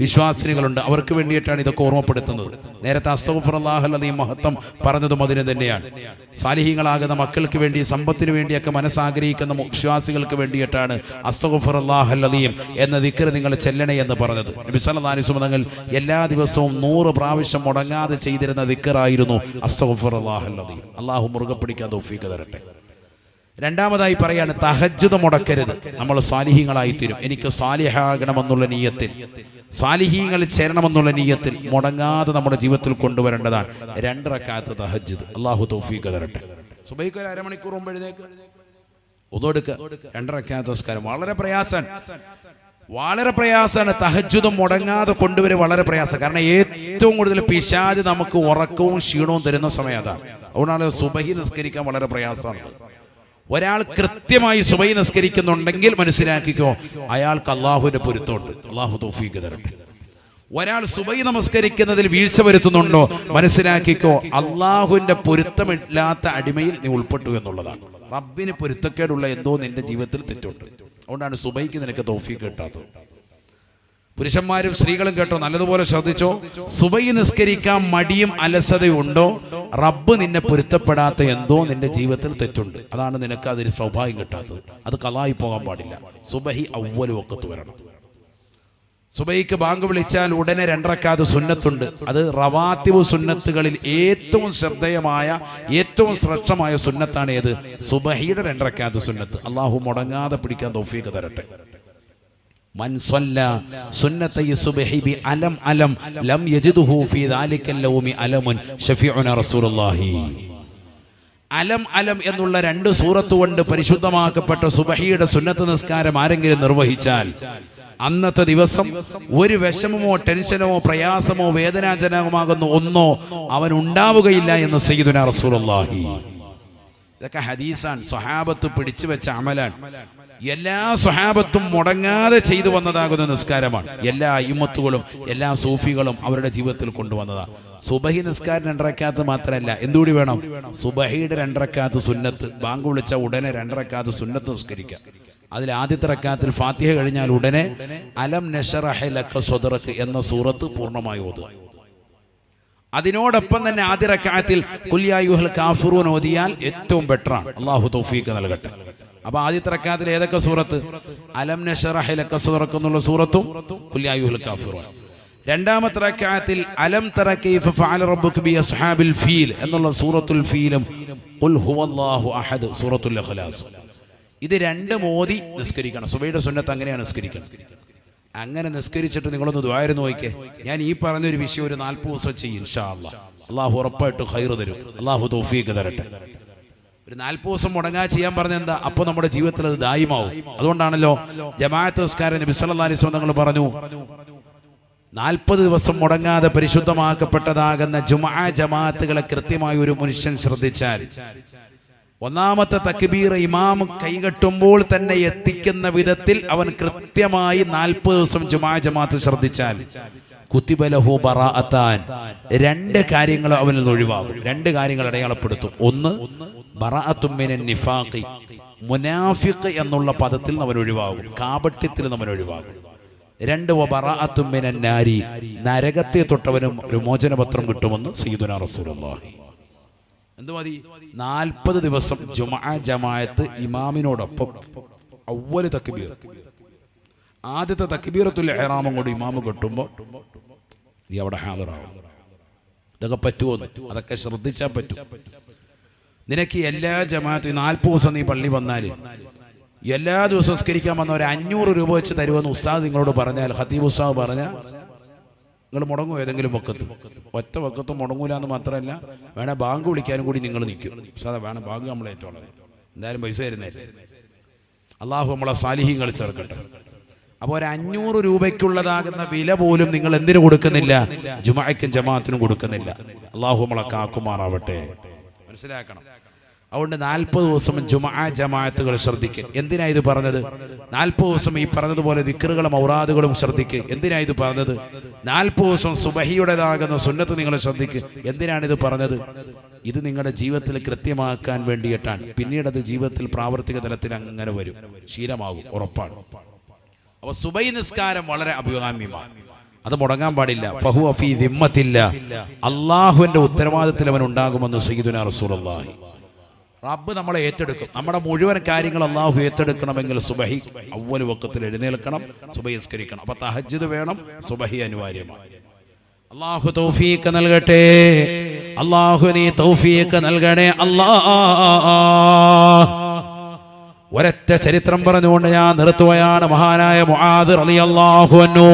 വിശ്വാസിനികളുണ്ട്. അവർക്ക് വേണ്ടിയിട്ടാണ് ഇതൊക്കെ ഓർമ്മപ്പെടുത്തുന്നത്. നേരത്തെ അസ്തഗ്ഫിറുല്ലാഹൽ അദീം മഹത്വം പറഞ്ഞതും അതിന് തന്നെയാണ്. സാലിഹീങ്ങളാകുന്ന മക്കൾക്ക് വേണ്ടി, സമ്പത്തിന് വേണ്ടിയൊക്കെ മനസ്സാഗ്രഹിക്കുന്ന വിശ്വാസികൾക്ക് വേണ്ടിയിട്ടാണ് അസ്തഗ്ഫിറുല്ലാഹൽ അദീം എന്ന ദിക്ർ നിങ്ങൾ ചെല്ലണേ എന്ന് പറഞ്ഞത്. നബി സല്ലല്ലാഹു അലൈഹി വസല്ലം തങ്ങൾ എല്ലാ ദിവസവും 100 പ്രാവശ്യം മുടങ്ങാതെ ചെയ്തിരുന്ന ദിക്റായിരുന്നു അസ്തഗ്ഫിറുല്ലാഹൽ അദീം. അള്ളാഹു മുറുകെ പിടിക്കാൻ തൗഫീഖ് തരട്ടെ. രണ്ടാമതായി പറയാണ്, തഹജ്ജുദ് മുടക്കരുത്. നമ്മൾ സാലിഹീങ്ങളായി തീരും. എനിക്ക് സാലിഹാകണമെന്നുള്ള നിയ്യത്തിൽ, സാലിഹീങ്ങൾ ചേരണമെന്നുള്ള നിയ്യത്തിൽ മുടങ്ങാതെ നമ്മുടെ ജീവിതത്തിൽ കൊണ്ടുവരേണ്ടതാണ് 2 റക്അത്ത് തഹജ്ജുദ്. അള്ളാഹു തൗഫീഖ് തരട്ടെ. സുബഹിക്ക് ഒരു അരമണിക്കൂർ മുമ്പ് എഴുന്നേൽക്കുക, വുദൂ എടുക്കുക, 2 റക്അത്ത് നിസ്കാരം. വളരെ പ്രയാസമാണ്. തഹജ്ജുദ് മുടങ്ങാതെ കൊണ്ടുവരെ വളരെ പ്രയാസം. കാരണം ഏറ്റവും കൂടുതൽ പിശാച് നമുക്ക് ഉറക്കവും ക്ഷീണവും തരുന്ന സമയം അതാണ്. അതുകൊണ്ടാണ് സുബഹി നിസ്കരിക്കാൻ വളരെ പ്രയാസമാണ്. ഒരാൾ കൃത്യമായി സുബഹി നിസ്കരിക്കുന്നുണ്ടെങ്കിൽ മനസ്സിലാക്കിക്കോ, അയാൾക്ക് അള്ളാഹുവിന്റെ പൊരുത്തമുണ്ട്. അള്ളാഹു തൗഫീഖ് തരട്ടെ. ഒരാൾ സുബഹി നമസ്കരിക്കുന്നതിൽ വീഴ്ച വരുത്തുന്നുണ്ടോ, മനസ്സിലാക്കിക്കോ, അള്ളാഹുവിന്റെ പൊരുത്തമില്ലാത്ത അടിമയിൽ നീ ഉൾപ്പെട്ടു എന്നുള്ളതാണ്. റബ്ബിന് പൊരുത്തക്കേടുള്ള എന്തോ നിന്റെ ജീവിതത്തിൽ തെറ്റുണ്ട്. അതുകൊണ്ടാണ് സുബഹിക്ക് നിനക്ക് തൗഫീഖ് കിട്ടാത്തത്. പുരുഷന്മാരും സ്ത്രീകളും കേട്ടോ, നല്ലതുപോലെ ശ്രദ്ധിച്ചോ. സുബഹി നിസ്കരിക്കാൻ മടിയും അലസതയുണ്ടോ, റബ്ബ് നിന്നെ പൊരുത്തപ്പെടാത്ത എന്തോ നിന്റെ ജീവിതത്തിൽ തെറ്റുണ്ട്. അതാണ് നിനക്ക് അതിന് സൗഭാഗ്യം കിട്ടാത്തത്. അത് ഖളായി പോകാൻ പാടില്ല. സുബഹി അവ്വൽ വഖത്ത് വരണം. സുബൈക്ക് ബാങ്ക് വിളിച്ചാൽ ഉടനെ 2 റക്അത്ത് സുന്നത്തുണ്ട്. അത് റവാത്തിബ് സുന്നത്തുകളിൽ ഏറ്റവും ശ്രദ്ധേയമായ ഏറ്റവും ശ്രേഷ്ഠമായ സുന്നത്താണ് ഏത്? സുബഹിയുടെ 2 റക്അത്ത് സുന്നത്ത്. അള്ളാഹു മുടങ്ങാതെ പിടിക്കാൻ തൗഫീഖ് തരട്ടെ. മൻ സ്വല്ല സുന്നത്തൈ സുബ്ഹി ബി അലം അലം ലം യജിദുഹു ഫീ ദാലിക്കൽ ലൗമി അലമുൻ ശഫീഉന റസൂലുള്ളാഹി. അലം അലം എന്നുള്ള 2 സൂറത്ത് കൊണ്ട് പരിശുദ്ധമാക്കപ്പെട്ട സുബഹിയുടെ സുന്നത്ത് നിസ്കാരം ആരെങ്കിലും നിർവഹിച്ചാൽ അന്നത്തെ ദിവസം ഒരു വിഷമമോ ടെൻഷനോ പ്രയാസമോ വേദനാജനകമാകുന്ന ഒന്നോ അവൻ ഉണ്ടാവുകയില്ല എന്ന് സയ്യിദുനാ റസൂലുള്ളാഹി. ഇതൊക്കെ ഹദീസാൻ, സ്വഹാബത്ത് പിടിച്ചു വെച്ച അമലാണ്. എല്ലാ സ്വഹാബത്തും മുടങ്ങാതെ ചെയ്തു വന്നതാകുന്ന നിസ്കാരമാണ്. എല്ലാ അയ്യിമത്തുകളും എല്ലാ സൂഫികളും അവരുടെ ജീവിതത്തിൽ കൊണ്ടുവന്നതാണ്. സുബഹി നിസ്കാരം 2 റക്അത്ത് മാത്രമല്ല, എന്തുകൂടി വേണം? സുബഹിയുടെ 2 റക്അത്ത് സുന്നത്ത്. ബാങ്ക് വിളിച്ച ഉടനെ 2 റക്അത്ത് സുന്നത്ത് നിസ്കരിക്കുക. അതിൽ ആദ്യത്തെ റക്അത്തിൽ ഫാത്തിഹ കഴിഞ്ഞാൽ ഉടനെ അലം നശ്റഹ് ലക സദ്റക എന്ന സൂറത്ത് പൂർണ്ണമായി ഓതുക. അതിനോടൊപ്പം തന്നെ ആദ്യ റക്അത്തിൽ ഖുൽ യാ അയ്യുഹൽ കാഫിറൂൻ ഓതിയാൽ ഏറ്റവും ബെറ്ററാണ്. അല്ലാഹു തൗഫീഖ് നൽകട്ടെ. അപ്പോൾ ആദ്യത്തെ റക്അത്തിൽ ഏതൊക്കെ സൂറത്ത്? അലം നശ്റഹ് ലക സദ്റക എന്നുള്ള സൂറത്തും ഖുൽ യാ അയ്യുഹൽ കാഫിറൂൻ. രണ്ടാമത്തെ റക്അത്തിൽ അലം തറ കൈഫ ഫഅല റബ്ബുക ബി അസ്ഹാബിൽ ഫീൽ എന്നുള്ള സൂറത്തുൽ ഫീലും ഖുൽ ഹുവല്ലാഹു അഹദ് സൂറത്തുൽ ഇഖ്ലാസ്. ഇത് 2 മോദി നിസ്കരിക്കണം. സുബഹിയുടെ സുന്നത്ത് അങ്ങനെയാണ് നിസ്കരിക്കണം. അങ്ങനെ നിസ്കരിച്ചിട്ട് നിങ്ങളൊന്ന് ദുആയിരുന്നു നോക്കിക്കേ. ഞാൻ ഈ പറഞ്ഞൊരു വിഷയം ഒരു 40 ദിവസം ചെയ്യും ഇൻഷാ അല്ലാഹ്. അള്ളാഹു ഉറപ്പായിട്ട് ഖൈർ തരും. അള്ളാഹു തൗഫീഖ് തരട്ടെ. ഒരു 40 ദിവസം മുടങ്ങാ ചെയ്യാൻ പറഞ്ഞ എന്താ? അപ്പോൾ നമ്മുടെ ജീവിതത്തിൽ അത് ദായിമാവും. അതുകൊണ്ടാണല്ലോ ജമാഅത്ത് നിസ്കാരം നബി സല്ലല്ലാഹു അലൈഹി വസല്ലം തങ്ങൾ പറഞ്ഞു, 40 ദിവസം മുടങ്ങാതെ പരിശുദ്ധമാക്കപ്പെട്ടതാകുന്ന ജുമുഅ ജമാഅത്തുകളെ കൃത്യമായി ഒരു മനുഷ്യൻ ശ്രദ്ധിച്ചാൽ, ഒന്നാമത്തെ തക്ബീർ ഇമാം കൈകെട്ടുമ്പോൾ തന്നെ എത്തിക്കുന്ന വിധത്തിൽ അവൻ കൃത്യമായി 40 ദിവസം ജുമുഅ ജമാഅത്ത് ശ്രദ്ധിച്ചാൽ കുതിബ ലഹു ബറാഅത്താൻ, 2 കാര്യങ്ങൾ അവനിൽ ഒഴിവാകും. 2 കാര്യങ്ങൾ അടയാളപ്പെടുത്തും. ഒന്ന്, ബറാഅത്തും മിനൻ നിഫാഖി, മുനാഫിഖ് എന്നുള്ള പദത്തിൽ അവൻ ഒഴിവാകും, കാപട്യത്തിൽ അവൻ ഒഴിവാകും. 2, വബറാഅത്തും മിനൻ നാരി, നരകത്തെ തൊട്ടവനും ഒരു മോചനപത്രം കിട്ടുമെന്ന് സയ്യിദുനാ റസൂലുള്ളാഹി. എന്ത് മതി? 40 ദിവസം ജുമുഅ ജമാഅത്ത് ഇമാമിനോടൊപ്പം അവ്വൽ തക്ബീർ, ആദ്യത്തെ തക്ബീറത്തുൽ ഇഹ്റാമും കൂടി ഇമാമ് കെട്ടുമ്പോൾ നീ അവിടെ ഹാജറാവും. ഇതൊക്കെ പറ്റുമോ? അതൊക്കെ ശ്രദ്ധിച്ചാൽ പറ്റും. നിനക്ക് എല്ലാ ജമാഅത്തും 40 ദിവസം നീ പള്ളി വന്നാൽ എല്ലാ ദിവസവും നിസ്കരിക്കാൻ വന്ന ഒരു 500 രൂപ വെച്ച് തരുമെന്ന് ഉസ്താദ് നിങ്ങളോട് പറഞ്ഞാൽ, ഖതീബ് ഉസ്താദ് പറഞ്ഞാൽ നിങ്ങൾ മുടങ്ങും. ഏതെങ്കിലും വക്കത്ത്, ഒറ്റ വക്കത്ത് മുടങ്ങൂല എന്ന് മാത്രമല്ല, വേണേൽ ബാങ്ക് വിളിക്കാനും കൂടി നിങ്ങൾ നിൽക്കും. സാധാ വേണം ബാങ്ക് നമ്മൾ ഏറ്റോളെ, എന്തായാലും പൈസ തരുന്നേരെ. അള്ളാഹു നമ്മളെ സാലിഹീങ്ങൾ ചേർക്കട്ടെ. അപ്പോൾ ഒരു 500 രൂപയ്ക്കുള്ളതാകുന്ന വില പോലും നിങ്ങൾ എന്തിനു കൊടുക്കുന്നില്ല? ജുമുഅയ്ക്കും ജമാഅത്തിനും കൊടുക്കുന്നില്ല. അള്ളാഹു നമ്മളെ കാക്കുമാറാവട്ടെ. മനസ്സിലാക്കണം. അതുകൊണ്ട് 40 ദിവസം ജുമുഅ ജമാഅത്തുകൾ ശ്രദ്ധിക്കുക. എന്തിനാ ഇത് പറഞ്ഞത്? 40 ദിവസം ഈ പറഞ്ഞതുപോലെ ദിക്റുകളും ഔറാദുകളും ശ്രദ്ധിക്കുക. എന്തിനാ ഇത് പറഞ്ഞത്? 40 ദിവസം സുബഹിയുടേതാകുന്ന സുന്നത്ത് നിങ്ങൾ ശ്രദ്ധിക്കുക. എന്തിനാണ് ഇത് പറഞ്ഞത്? ഇത് നിങ്ങളുടെ ജീവിതത്തിൽ കൃത്യമാക്കാൻ വേണ്ടിയിട്ടാണ്. പിന്നീട് അത് ജീവിതത്തിൽ പ്രാവർത്തിക തലത്തിൽ അങ്ങനെ വരും, ശീലമാകും, ഉറപ്പാണ്. അപ്പോൾ സുബഹി നിസ്കാരം വളരെ അഭികാമ്യമാണ്. അത് മുടങ്ങാൻ പാടില്ല. ഫഹുവ ഫീ ദിമ്മത്തില്ലാ, അള്ളാഹുവിന്റെ ഉത്തരവാദിത്തത്തിൽ അവൻ ഉണ്ടാകുമെന്ന് സയ്യിദുനാ റസൂലുള്ളാഹി. റബ്ബ് നമ്മളെ ഏറ്റെടുക്കും. നമ്മുടെ മുഴുവൻ കാര്യങ്ങൾ അള്ളാഹു ഏറ്റെടുക്കണമെങ്കിൽ സുബഹി അവ്വൽ വഖത്തിൽ എഴുന്നേൽക്കണം, സുബഹി നിസ്കരിക്കണം. അപ്പൊ തഹജ്ജുദ് വേണം, സുബഹി അനിവാര്യമാണ്. അള്ളാഹു തൗഫീഖ് നൽകട്ടെ. അള്ളാഹു നീ തൗഫീഖ് നൽകണേ അല്ലാഹ്. ഒരൊറ്റ ചരിത്രം പറഞ്ഞുകൊണ്ട് ഞാൻ നിർത്തുകയാണ്. മഹാനായ മുആദ് റളിയല്ലാഹു അൻഹു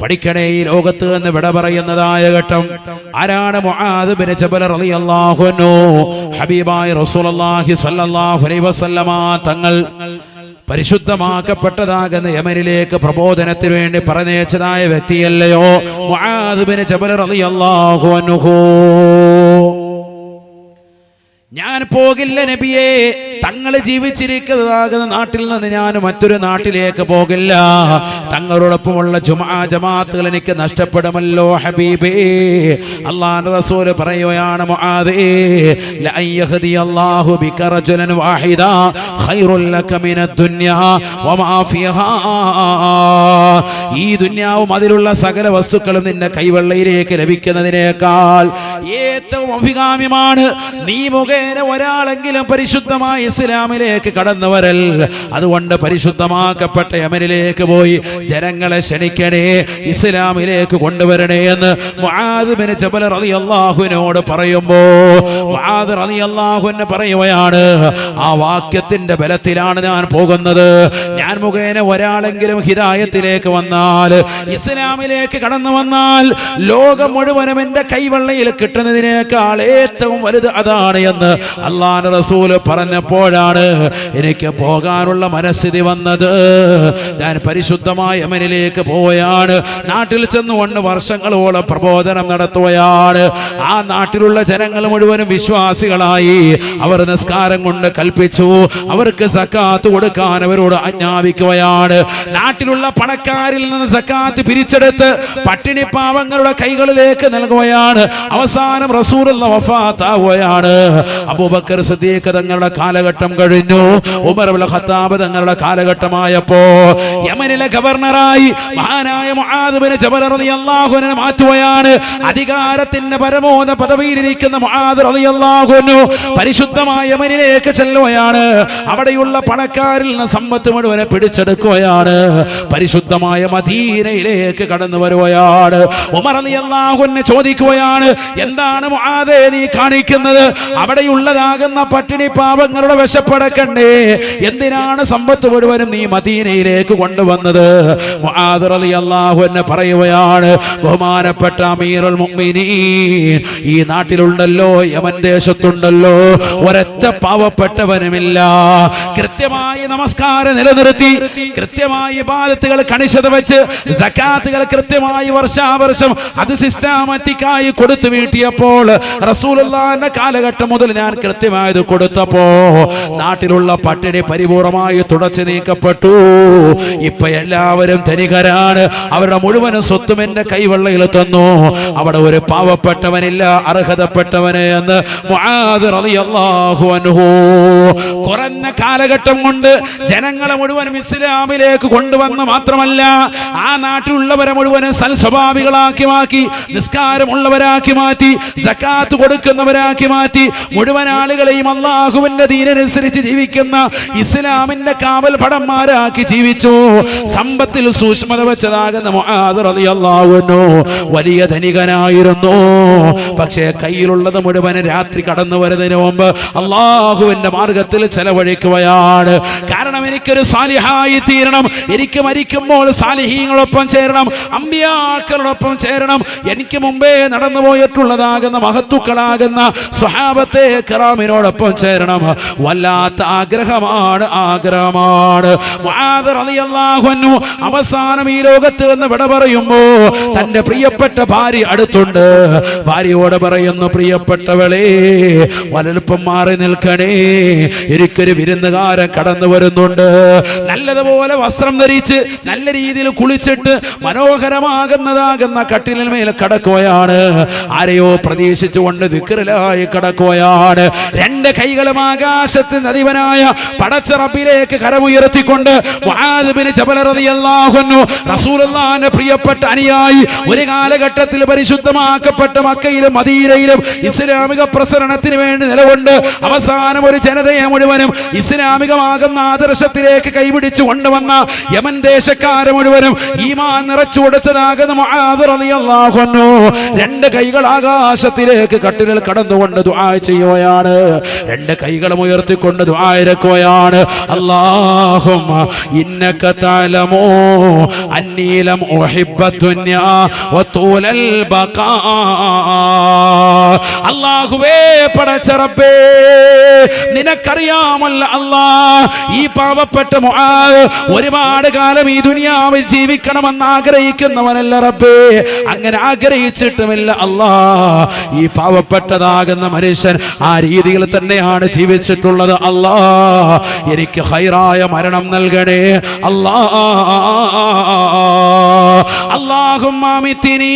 പഠിക്കണേ, ഈ ലോകത്ത് നിന്ന് വിട പറയുന്നതായ ഘട്ടം. ആരാണ്? മുആദ് ബിൻ ജബൽ റളിയല്ലാഹു അൻഹു. ഹബീബായ റസൂലുള്ളാഹി സ്വല്ലല്ലാഹു അലൈഹി വസല്ലമ തങ്ങൾ പരിശുദ്ധമാക്കപ്പെട്ടതാകുന്ന യമനിലേക്ക് പ്രബോധനത്തിന് വേണ്ടി പറഞ്ഞയച്ചതായ വ്യക്തിയല്ലയോ മുആദ് ബിൻ ജബൽ റളിയല്ലാഹു അൻഹു. ഞാൻ പോകില്ല നബിയേ, തങ്ങൾ ജീവിച്ചിരിക്കുന്നതാകുന്ന നാട്ടിൽ നിന്ന് ഞാൻ മറ്റൊരു നാട്ടിലേക്ക് പോകില്ല. തങ്ങളോടൊപ്പമുള്ള ജുമുഅ ജമാഅത്തുകൾ എനിക്ക് നഷ്ടപ്പെടുമല്ലോ ഹബീബേ. അല്ലാഹുവിന്റെ റസൂൽ പറയുകയാണ്, മുആദേ ല യഹ്ദി അല്ലാഹു ബിക റജുലൻ വാഹിദാ ഖൈറുൽ ലക മിനദ് ദുനിയാ വമാ ഫീഹാ. ഈ ദുനിയാവും അതിലുള്ള സകല വസ്തുക്കളും നിന്റെ കൈവെള്ളയിലേക്ക് ലഭിക്കുന്നതിനേക്കാൾ ഏറ്റവും അഭികാമ്യമാണ് നീ മുഖേന ഒരാളെങ്കിലും പരിശുദ്ധമായി ഇസ്ലാമിലേക്ക് കടന്നുവരൽ. അതുകൊണ്ട് പരിശുദ്ധമാക്കപ്പെട്ട യമനിലേക്ക് പോയി ജനങ്ങളെ ക്ഷണിക്കണേ, ഇസ്ലാമിലേക്ക് കൊണ്ടുവരണേ എന്ന് മുആദ് ബിൻ ജബൽ റളിയല്ലാഹു അൻഹുവിനോട് പറയുമ്പോ മുആദ് റളിയല്ലാഹു അൻഹു പറയുകയാണ്, ആ വാക്യത്തിന്റെ ബലത്തിലാണ് ഞാൻ പോകുന്നത്. ഞാൻ മുഖേന ഒരാളെങ്കിലും ഹിദായത്തിലേക്ക് വന്നാൽ, ഇസ്ലാമിലേക്ക് കടന്നു വന്നാൽ, ലോകം മുഴുവനും എന്റെ കൈവെള്ളയിൽ കിട്ടുന്നതിനേക്കാൾ ഏറ്റവും വലുത് അതാണ് എന്ന് അല്ലാഹുവിന്റെ റസൂൽ പറഞ്ഞപ്പോഴാണ് എനിക്ക് പോകാനുള്ള മനസ്ഥിതി വന്നത്. ഞാൻ പരിശുദ്ധമായ യമനിലേക്ക് പോവുകയാണ്. നാട്ടിൽ ചെന്നുകൊണ്ട് വർഷങ്ങളോളം പ്രബോധനം നടത്തുകയാണ്. ആ നാട്ടിലുള്ള ജനങ്ങൾ മുഴുവനും വിശ്വാസികളായി. അവർ നിസ്കാരം കൊണ്ട് കൽപ്പിച്ചു, അവർക്ക് സക്കാത്ത് കൊടുക്കാൻ അവരോട് ആജ്ഞാപിക്കുകയാണ്. നാട്ടിലുള്ള പണക്കാരിൽ നിന്ന് സക്കാത്ത് പിരിച്ചെടുത്ത് പട്ടിണി പാവങ്ങളുടെ കൈകളിലേക്ക് നൽകുകയാണ്. അവസാനം റസൂലുള്ളാഹി വഫാത്താവുകയാണ്. അബൂബക്കർ സിദ്ദീഖ് തങ്ങളുടെ കാലഘട്ടം കഴിഞ്ഞു. ഉമർ ഇബ്നുൽ ഖത്താബ് തങ്ങളുടെ കാലഘട്ടമായപ്പോ യമനിലെ ഗവർണറായി മഹാനായ മുആദ് ബിൻ ജബൽ റളിയല്ലാഹു അൻഹു മാറ്റുകയാണ്. അധികാരത്തിന്റെ പരമോന്നത പദവിയിലിരിക്കുന്ന മുആദ് റളിയല്ലാഹു അൻഹു പരിശുദ്ധമായ യമനിലേക്ക് ചെല്ലുകയാണ്. അവിടെയുള്ള പണക്കാരിൽ നിന്ന് സമ്പത്ത് മുഴുവനെ പിടിച്ചെടുക്കുകയാണ്. പരിശുദ്ധമായ മദീനയിലേക്ക് കടന്നു വരുകയാണ്. ഉമർ റളിയല്ലാഹു അൻഹു ചോദിക്കുകയാണ്, എന്താണ് മുആദേ നീ കാണിക്കുന്നത്? അവിടെയുള്ളതാകുന്ന പട്ടിണി പാവങ്ങളുടെ വിശപ്പടക്കണ്ടേ? എന്തിനാണ് സമ്പത്ത് മുഴുവനും നീ മദീനയിലേക്ക് കൊണ്ടുവന്നത്? മുആദ് റളിയല്ലാഹു അൻഹു പറയുകയാണ്, ബഹുമാനപ്പെട്ട അമീറുൽ മുഅ്മിനീൻ, ഈ നാട്ടിലുണ്ടല്ലോ, യമൻ ദേശത്തുണ്ടല്ലോ, ഒരൊറ്റ പാവപ്പെട്ടവനുമില്ല. കൃത്യമായി നമസ്കാരം നിലനിർത്തി, കൃത്യമായി ഇബാദത്തുകൾ കണിശത വെച്ച്, സകാത്തുകൾ കൃത്യമായി വർഷാവർഷം അത് സിസ്റ്റമാറ്റിക്കായി കൊടുത്തു വീട്ടിയപ്പോൾ, റസൂലുള്ളാഹിന്റെ കാലഘട്ടം മുതൽ ഞാൻ കൃത്യമായത് കൊടുത്തപ്പോ നാട്ടിലുള്ള പട്ടിണി പരിപൂർണമായി തുടച്ചു നീക്കപ്പെട്ടു. ഇപ്പൊ എല്ലാവരും ധനികരാണ്. അവരുടെ മുഴുവനും സ്വത്തും എന്റെ കൈവെള്ളയിൽ തന്നു. അവിടെ ഒരു പാവപ്പെട്ടവനില്ല, അർഹതപ്പെട്ടവന് എന്ന് മുആദ് റളിയല്ലാഹു അൻഹു കുറഞ്ഞ കാലഘട്ടം കൊണ്ട് ജനങ്ങളെ മുഴുവനും ഇസ്ലാമിലേക്ക് കൊണ്ടുവന്ന് മാത്രമല്ല, ആ നാട്ടിലുള്ളവരെ മുഴുവനും സൽസ്വഭാവികളാക്കി മാറ്റി, നിസ്കാരമുള്ളവരാക്കി മാറ്റി, സകാത്ത് കൊടുക്കുന്നവരാക്കി മാറ്റി, മുഴുവൻ ആളുകളെയും അല്ലാഹുവിന്റെ ദീനനുസരിച്ച് ജീവിക്കുന്ന ഇസ്ലാമിന്റെ കാവൽ പടന്മാരാക്കി ജീവിച്ചു. സമ്പത്തിൽ സൂക്ഷ്മത വെച്ചതാകുന്ന മുആദ് റളിയല്ലാഹു അൻഹു വലിയ ധനികനായിരുന്നു. പക്ഷേ കയ്യിലുള്ളത് മുഴുവൻ രാത്രി കടന്നു വരുന്നതിന് മുമ്പ് അല്ലാഹുവിന്റെ മാർഗത്തിൽ ചെലവഴിക്കുകയാണ്. കാരണം എനിക്കൊരു സാലിഹായി തീരണം, എനിക്ക് മരിക്കുമ്പോൾ സാലിഹീങ്ങളൊപ്പം ചേരണം, അമ്പിയാക്കളോടൊപ്പം ചേരണം, എനിക്ക് മുമ്പേ നടന്നു പോയിട്ടുള്ളതാകുന്ന മഹത്തുക്കളാകുന്ന സ്വഹാബത്തെ കിറാമിനോടൊപ്പം ചേരണം. വല്ലാത്ത ആഗ്രഹമാണ്. മുആദ് റളിയല്ലാഹു അൻഹു അവസാനം ഈ ലോകത്ത് നിന്ന് വിട പറയുമ്പോ തന്റെ പ്രിയപ്പെട്ട ഭാര്യ അടുത്തുണ്ട്. ഭാര്യയോട് പറയുന്നു, പ്രിയപ്പെട്ടവളെ, വലൽപ്പം മാറി നിൽക്കണേ, എനിക്കൊരു വിരുന്നുകാരൻ കടന്നു വരുന്നുണ്ട്. നല്ലതുപോലെ വസ്ത്രം ധരിച്ച് നല്ല രീതിയിൽ കുളിച്ചിട്ട് മനോഹരമാകുന്നതാകുന്ന കട്ടിലിന്മേൽ കടക്കുകയാണ്. ആരെയോ പ്രതീക്ഷിച്ചുകൊണ്ട് ദിക്റിലായി കടക്കുകയാണ്. രണ്ട് കൈകളും ആകാശത്തിന് അധിപനായ പടച്ച റബ്ബിലേക്ക് കരമുയർത്തിക്കൊണ്ട് മുആദ് ബിൻ ജബൽ റളിയല്ലാഹു അൻഹു റസൂലുള്ളാഹിന്റെ പ്രിയപ്പെട്ട അനുയായി, ഒരു കാലഘട്ടത്തിൽ പരിശുദ്ധമാക്കപ്പെട്ട മക്കയിലും മദീനയിലും ഇസ്ലാമിക പ്രസരണത്തിന് വേണ്ടി നിലകൊണ്ട് അവസാനം ഒരു ജനതയെ മുഴുവനും ഇസ്ലാമികമാകുന്ന ആദർശത്തിലേക്ക് കൈപിടിച്ചു കൊണ്ടുവന്ന യമൻ ദേശക്കാരെ മുഴുവനും ഈമാൻ നിറച്ചു കൊടുത്തതാകുന്ന മുആദ് റളിയല്ലാഹു അൻഹു രണ്ട് കൈകൾ ആകാശത്തിലേക്ക് കട്ടിലിൽ കടന്നുകൊണ്ട് ദുആ ചെയ്യുകയാണ്. രണ്ട് കൈകളും ഉയർത്തിക്കൊണ്ട് ദുആ ഇറക്കുകയാണ്. അല്ലാഹുമ്മ ഇന്നക തഅലമു അന്നീ ലം ഉഹിബ്ബ ദുനിയ വതൂലൽ ബഖാ. അല്ലാഹുവേ, പടച്ച റബ്ബേ, നിനക്കറിയാമല്ലോ അല്ലാഹ്, ഈ പാവപ്പെട്ട മുആദ് ഒരുപാട് കാലം ഈ ദുനിയാവിൽ ജീവിക്കണമെന്ന് ആഗ്രഹിക്കുന്നവനല്ല റബ്ബേ. അങ്ങനെ ആഗ്രഹിച്ചിട്ടുമില്ല അല്ലാഹ്. ഈ പാവപ്പെട്ടതാകുന്ന മനുഷ്യൻ ആ രീതിയിൽ തന്നെയാണ് ജീവിച്ചിട്ടുള്ളത്. അല്ലാഹ്, എനിക്ക് ഖൈറായ മരണം നൽകണേ അല്ലാഹ്. അല്ലാഹുമ്മ അമിത്നി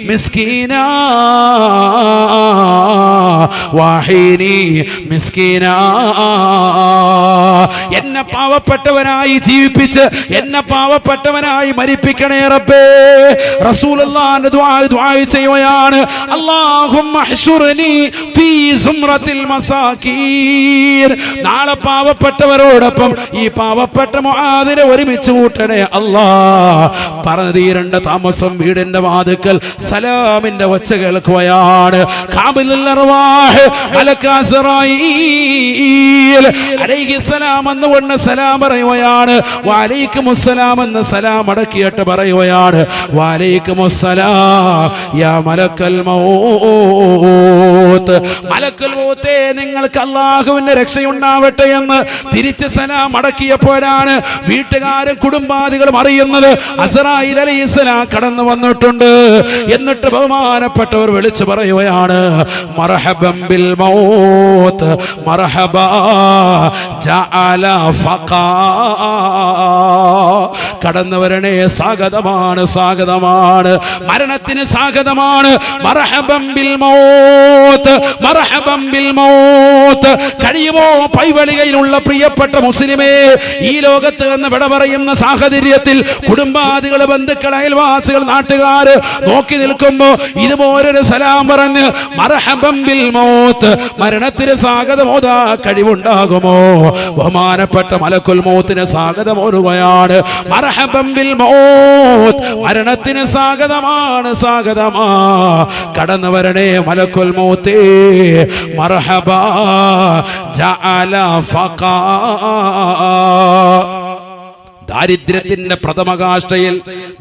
മിസ്കീനാ വഹീനി മിസ്കീനാ. എന്നെ പാവപ്പെട്ടവനായി ജീവിപ്പിച്ച് എന്നെ പാവപ്പെട്ടവനായി മരിപ്പിക്കണേ റബ്ബേ. റസൂലുള്ളാഹിന്റെ ദുആ ചെയ്യുകയാണ്, അല്ലാഹുമ്മ ഹ്ശുർനി ഫീ സുംറത്തിൽ മസാകീൻ. നാളെ പാവപ്പെട്ടവരോടൊപ്പം ഈ പാവപ്പെട്ട മുആദിനെ ഒരുമിച്ച് കൂട്ടണേ അല്ലാഹ്. പറഞ്ഞു തീരേണ്ട താമസം വീടിന്റെ വാതിക്കൽ സലാമിന്റെ ഒച്ച കേൾക്കുകയാണ്. ഖാബിലുൽ അർവാഹ് മലക്ക് അസ്റായീൽ അലൈഹിസ്സലാം എന്നുകൊണ്ട് സലാം പറയുകയാണ്. വഅലൈക്കുമുസ്സലാം എന്ന് സലാം അടക്കിയിട്ട് പറയുകയാണ്, വഅലൈക്കുമുസ്സലാം യാ മലക്കൽ മൗത്ത്. മലക്കുൽ മൗത്തേ, നിങ്ങൾക്ക് അല്ലാഹുവിന്റെ രക്ഷയുണ്ടാവട്ടെ എന്ന് തിരിച്ച് സലാം അടക്കിയപ്പോഴാണ് വീട്ടുകാരും കുടുംബാദികളും അറിയുന്നത് അസ്റായീൽ അലൈഹിസ്സലാം കടന്നു വന്നിട്ടുണ്ട്. എന്നിട്ട് ബഹുമാനപ്പെട്ടവർ വിളിച്ചു പറയുകയാണ്, മർഹബൻ ബിൽ മൗത്ത് മർഹബാ ജഅല ഫഖാ. കടന്നു വരണേ, സ്വാഗതമാണ്, സ്വാഗതമാണ്, മരണത്തിന് സ്വാഗതമാണ്. മർഹബൻ ബിൽ മൗത്ത് മർഹബൻ ബിൽ മൗത്ത്. കഴിയുമോ പൈവളികയിലുള്ള പ്രിയപ്പെട്ട മുസ്ലിമേ, ഈ ലോകത്ത് നിന്ന് വിട പറയുന്ന സാഹചര്യത്തിൽ കുടുംബാദികൾ, ബന്ധുക്കൾ, അയൽവാസികൾ, നാട്ടുകാർ നോക്കി നിൽക്കുമ്പോ ഇതുപോലൊരു സലാം പറഞ്ഞ് മർഹബൻ ബിൽ മൗത്ത്, മരണത്തിന് സ്വാഗതമോദാ കഴിവുണ്ടാകുമോ? ബഹുമാനപ്പെട്ട മലക്കുൽ മൗത്തിന് സ്വാഗതമോരുകയാണ്. മർഹബൻ ബിൽ മൗത്ത്, മരണത്തിന് സ്വാഗതമാണ്, സ്വാഗതമാ. കടന്നു വരണേ മലക്കുൽ മൗത്തേ, മർഹബാ ജഅല ഫഖാ. ദാരിദ്ര്യത്തിന്റെ പ്രഥമകാഷ്ഠയിൽ,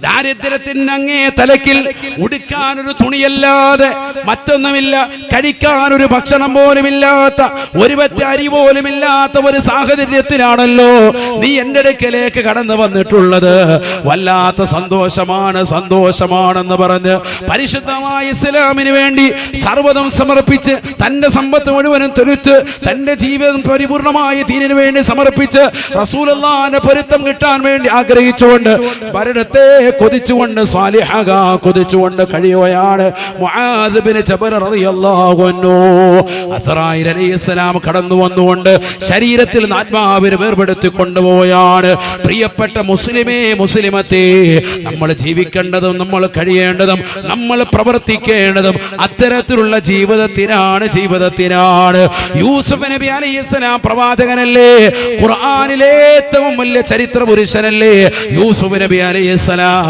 ദാരിദ്ര്യത്തിന്റെ അങ്ങേ തലക്കിൽ ഉടുക്കാനൊരു തുണിയല്ലാതെ മറ്റൊന്നുമില്ല, കഴിക്കാനൊരു ഭക്ഷണം പോലുമില്ലാത്ത, ഒരു പറ്റ അരി പോലുമില്ലാത്ത ഒരു സാഹചര്യത്തിലാണല്ലോ നീ എൻ്റെ അടുക്കലേക്ക് കടന്നു വന്നിട്ടുള്ളത്. വല്ലാത്ത സന്തോഷമാണ്, സന്തോഷമാണെന്ന് പറഞ്ഞ് പരിശുദ്ധമായ ഇസ്ലാമിന് വേണ്ടി സർവ്വതും സമർപ്പിച്ച് തന്റെ സമ്പത്ത് മുഴുവനും തൊഴുത്ത് തന്റെ ജീവിതം പരിപൂർണമായ ദീനിനു വേണ്ടി സമർപ്പിച്ച് റസൂലുള്ളാഹിന്റെ പൊരുത്തം കിട്ടാൻ വേണ്ടി ആഗ്രഹിച്ചുകൊണ്ട് മരണത്തെ കൊതിച്ചുകൊണ്ട് സാലിഹക കൊതിച്ചുകൊണ്ട് കഴിയുകയാണ് മുആദ് ബിൻ ജബൽ റളിയല്ലാഹു അൻഹു. അസ്റായീൽ അലൈഹിസ്സലാം കടന്നു വന്നുകൊണ്ട് ശരീരത്തിൽ ആത്മാവിനെ വേർപെടുത്തി കൊണ്ടുപോയാണ്. പ്രിയപ്പെട്ട മുസ്ലിമേ, മുസ്ലിമത്തെ, നമ്മൾ ജീവിക്കേണ്ടതും നമ്മൾ കഴിയേണ്ടതും നമ്മൾ പ്രവർത്തിക്കേണ്ടതും അത്തരത്തിലുള്ള ജീവിതത്തിനാണ്, ജീവിതത്തിനാണ്. യൂസുഫ് നബി അലൈഹിസ്സലാം പ്രവാചകനല്ലേ, ഖുർആനിലെ ഏറ്റവും വലിയ ചരിത്ര പുരുഷനല്ലേ യൂസുഫ് നബി അലൈഹിസ്സലാം.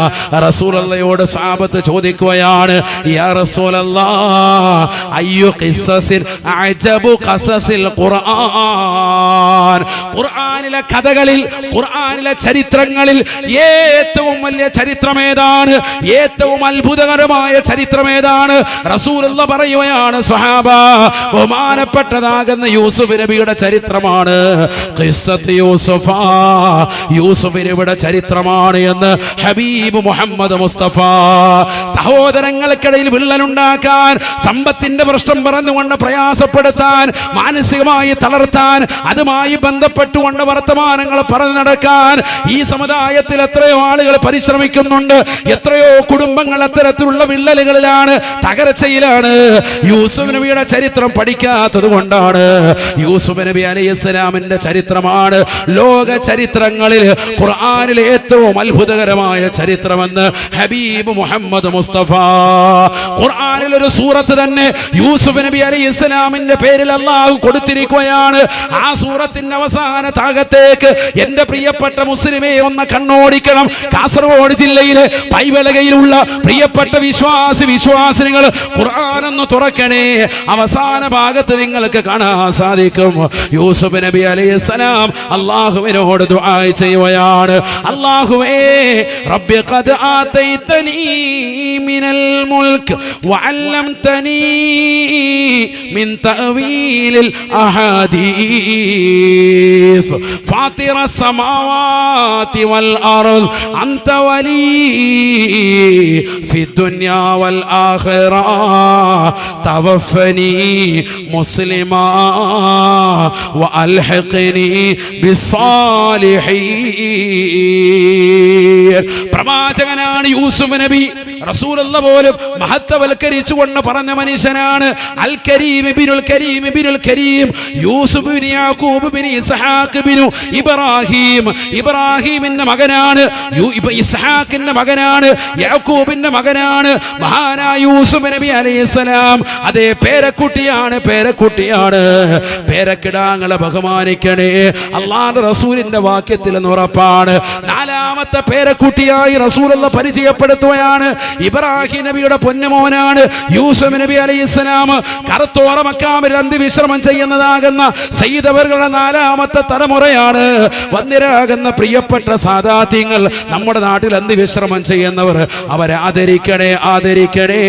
റസൂലുള്ളാഹിയോട് സ്വഹാബത്ത് ചോദിക്കുകയാണ്, യാ റസൂലല്ലാഹ് അയ്യു ഖിസ്സസിൻ അഅജബു ഖസസിൽ ഖുർആൻ. ഖുർആനിലെ കഥകളിൽ, ഖുർആനിലെ ചരിത്രങ്ങളിൽ ഏറ്റവും വലിയ ചരിത്രമേതാണ്, ഏറ്റവും അത്ഭുതകരമായ ചരിത്രമേതാണ്? റസൂലുള്ളാഹി പറയുകയാണ്, സ്വഹാബ, ബഹുമാനപ്പെട്ടതാകുന്ന യൂസുഫ് നബിയുടെ ചരിത്രമാണ്. ഖിസ്സത്ത് യൂസുഫ, യൂസുഫ് നബിയുടെ ചരിത്രമാണ് എന്ന് ഹബീബ് മുഹമ്മദ് മുസ്തഫ. സഹോദരങ്ങൾക്കിടയിൽ വിള്ളലുണ്ടാക്കാൻ, സമ്പത്തിന്റെ പ്രശ്നം പറഞ്ഞുകൊണ്ട് പ്രയാസപ്പെടുത്താൻ, മാനസികമായി തളർത്താൻ, അതുമായി ബന്ധപ്പെട്ടുകൊണ്ട് വർത്തമാനങ്ങൾ പറഞ്ഞു നടക്കാൻ ഈ സമുദായത്തിൽ എത്രയോ ആളുകൾ പരിശ്രമിക്കുന്നുണ്ട്. എത്രയോ കുടുംബങ്ങൾ അത്തരത്തിലുള്ള വിള്ളലുകളിലാണ്, തകർച്ചയിലാണ്. യൂസുഫ് നബിയുടെ ചരിത്രം പഠിക്കാത്തത് കൊണ്ടാണ്. യൂസുഫ് നബി അലൈഹിസ്സലാമിന്റെ ചരിത്രമാണ് ലോക ചരിത്രങ്ങളിൽ ഖുർആനിലെ ഏറ്റവും അത്ഭുതകരമായ ചരിത്രമെന്ന് ഹബീബ് മുഹമ്മദ് മുസ്തഫ. ഖുർആനിൽ ഒരു സൂറത്ത് തന്നെ യൂസുഫ് നബി അലൈഹിസ്സലാമിന്റെ പേരിൽ അല്ലാഹു കൊടുത്തിരിക്കുകയാണ്. ആ സൂറത്തിന്റെ അവസാന ഭാഗത്തേക്ക് എന്റെ പ്രിയപ്പെട്ട മുസ്ലിമേ ഒന്ന് കണ്ണോടിക്കണം. കാസർഗോഡ് ജില്ലയിലെ പൈവലകയിലുള്ള പ്രിയപ്പെട്ട വിശ്വാസികൾ ഖുർആൻ ഒന്ന് തുറക്കണേ. അവസാന ഭാഗത്ത് നിങ്ങൾക്ക് കാണാൻ സാധിക്കും യൂസുഫ് നബി അലൈഹിസ്സലാം അല്ലാഹുവിനോട് ദുആ ചെയ്യുകയാണ്. അല്ലാഹുവേ, റബ്ബി ഖദ് ആതൈതനീ മിനൽ മുൽക്ക് വഅല്ലംതനീ മിൻ തഅവീലിൽ അഹാദീസ് ഫാത്തിറ السماوات والأرض أنت ولي في الدنيا والآخرة توفني مسلما وألحقني بالصالحين. പ്രവാചകനാണ് യൂസുഫ് നബി. റസൂലുള്ളാഹി പോലും മഹത്വവൽക്കരിച്ചുകൊണ്ട് പറഞ്ഞ മനുഷ്യനാണ്. അൽ കരീം ഇബ്നുൽ കരീം ഇബ്നുൽ കരീം യൂസുഫ് ഇബ്നു യാക്കൂബ് ഇബ്നു ഇസ്ഹാഖ് ഇബ്നു ഇബ്രാഹിം. ഇബ്രാഹിമിന്റെ മകനാണ്, ഇസ്ഹാഖിന്റെ മകനാണ്, യാക്കൂബിന്റെ മകനാണ് മഹാനായ യൂസുഫ് നബി അലൈഹിസ്സലാം. അതേ പേരക്കുട്ടിയാണ്, പേരക്കുട്ടിയാണ്. പേരക്കിടാങ്ങളെ ബഹുമാനിക്കണേ. അല്ലാഹുവിന്റെ റസൂലിന്റെ വാക്യത്തിൽ ഉറപ്പാണ്. നാലാമത്തെ പേരക്കുട്ടിയായി റസൂലുള്ളാഹി പരിചയപ്പെടുത്തുകയാണ്. ഇബ്രാഹിം നബിയുടെ പൊന്നുമോനാണ് യൂസുഫ് നബി അലൈഹിസ്സലാം. കറുത്തോറ മക്കാമിൽ അന്തിവിശ്രമം ചെയ്യുന്നതാകുന്ന സയ്യിദ് അവരുടെ നാലാമത്തെ തലമുറയാണ്. വന്നിരാകുന്ന പ്രിയപ്പെട്ട സാദാത്യങ്ങൾ, നമ്മുടെ നാട്ടിൽ അന്തിവിശ്രമം ചെയ്യുന്നവർ, അവരെ ആദരിക്കണേ, ആദരിക്കണേ.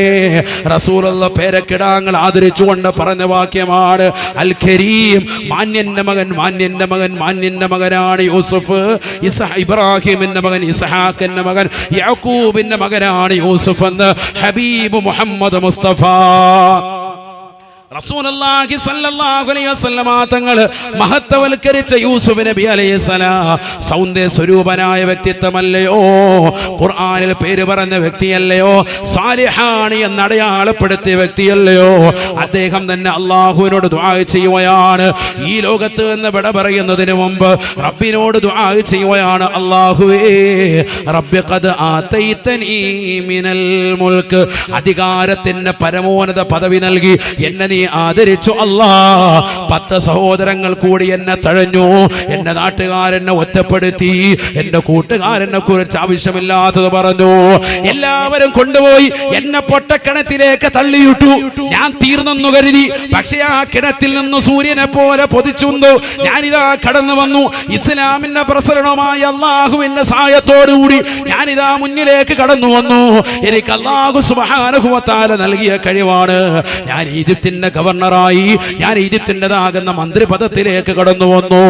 റസൂലുള്ളാഹി പേരക്കിടാങ്ങൾ ആദരിച്ചുകൊണ്ട് പറഞ്ഞ വാക്യമാണ് അൽ കരീം. മാന്യന്റെ മകൻ, മാന്യന്റെ മകൻ, മാന്യന്റെ മകനാണ് യൂസുഫ്. ഇബ്രാഹിമിന്റെ മകൻ, ഇസ്ഹാഖിന്റെ മകൻ, യാക്കൂബിന്റെ മകനാണ് യൂസുഫ് എന്ന് ഹബീബ് മുഹമ്മദ് മുസ്തഫ റസൂലുള്ളാഹി സ്വല്ലല്ലാഹു അലൈഹി വസല്ലമ തങ്ങൾ മഹത്വവൽക്കരിച്ച യൂസുഫ് നബി അലൈഹിസ്സലാം സൗന്ദര്യ സ്വരൂപനായ വ്യക്തിത്വമല്ലയോ? ഖുർആനിൽ പേര് പറഞ്ഞ വ്യക്തിയല്ലയോ? സാലിഹാണ് എന്ന് അടയാളപ്പെടുത്തിയ വ്യക്തിയല്ലയോ? അദ്ദേഹം തന്നെ അള്ളാഹുവിനോട് ദുആ ചെയ്യുകയാണ്. ഈ ലോകത്ത് നിന്ന് വിട പറയുന്നതിന് മുമ്പ് റബ്ബിനോട് ദുആ ചെയ്യുകയാണ്. അല്ലാഹുവേ റബ്ബി ഖദ് ആതൈതനി മിനൽ മുൽക്ക്, അധികാരത്തിന്റെ പരമോന്നത പദവി നൽകി എന്നെ നീ ആദരിച്ചു അല്ലാ. 10 സഹോദരങ്ങൾ കൂടി എന്നെ തഴഞ്ഞു, എന്റെ നാട്ടുകാരെന്നെ ഒറ്റപ്പെടുത്തി, എന്റെ കൂട്ടുകാരനെ കുറിച്ച് ആവശ്യമില്ലാത്തത് പറഞ്ഞു. എല്ലാവരും കൊണ്ടുപോയി എന്നെ പൊട്ടക്കിണറ്റിലേക്ക് തള്ളിയിട്ടു. ഞാൻ തീർന്നെന്നു കരുതി. പക്ഷേ ആ കിണറ്റിൽ നിന്ന് സൂര്യനെ പോലെ പൊതിച്ചുന്നു. ഞാനിതാ കടന്നു വന്നു. ഇസ്ലാമിന്റെ പ്രസരണമായ അള്ളാഹുവിന്റെ സഹായത്തോടുകൂടി ഞാനിതാ മുന്നിലേക്ക് കടന്നു വന്നു. എനിക്ക് അള്ളാഹു സുബ്ഹാനഹു വ തആല നൽകിയ കഴിവാണ്. ഞാൻ ഈജിപ്തിന്റെ ഗവർണറായി, ഞാൻ ഈജിപ്തിൻ്റെതാകുന്ന മന്ത്രിപദത്തിലേക്ക് കടന്നു വന്നു.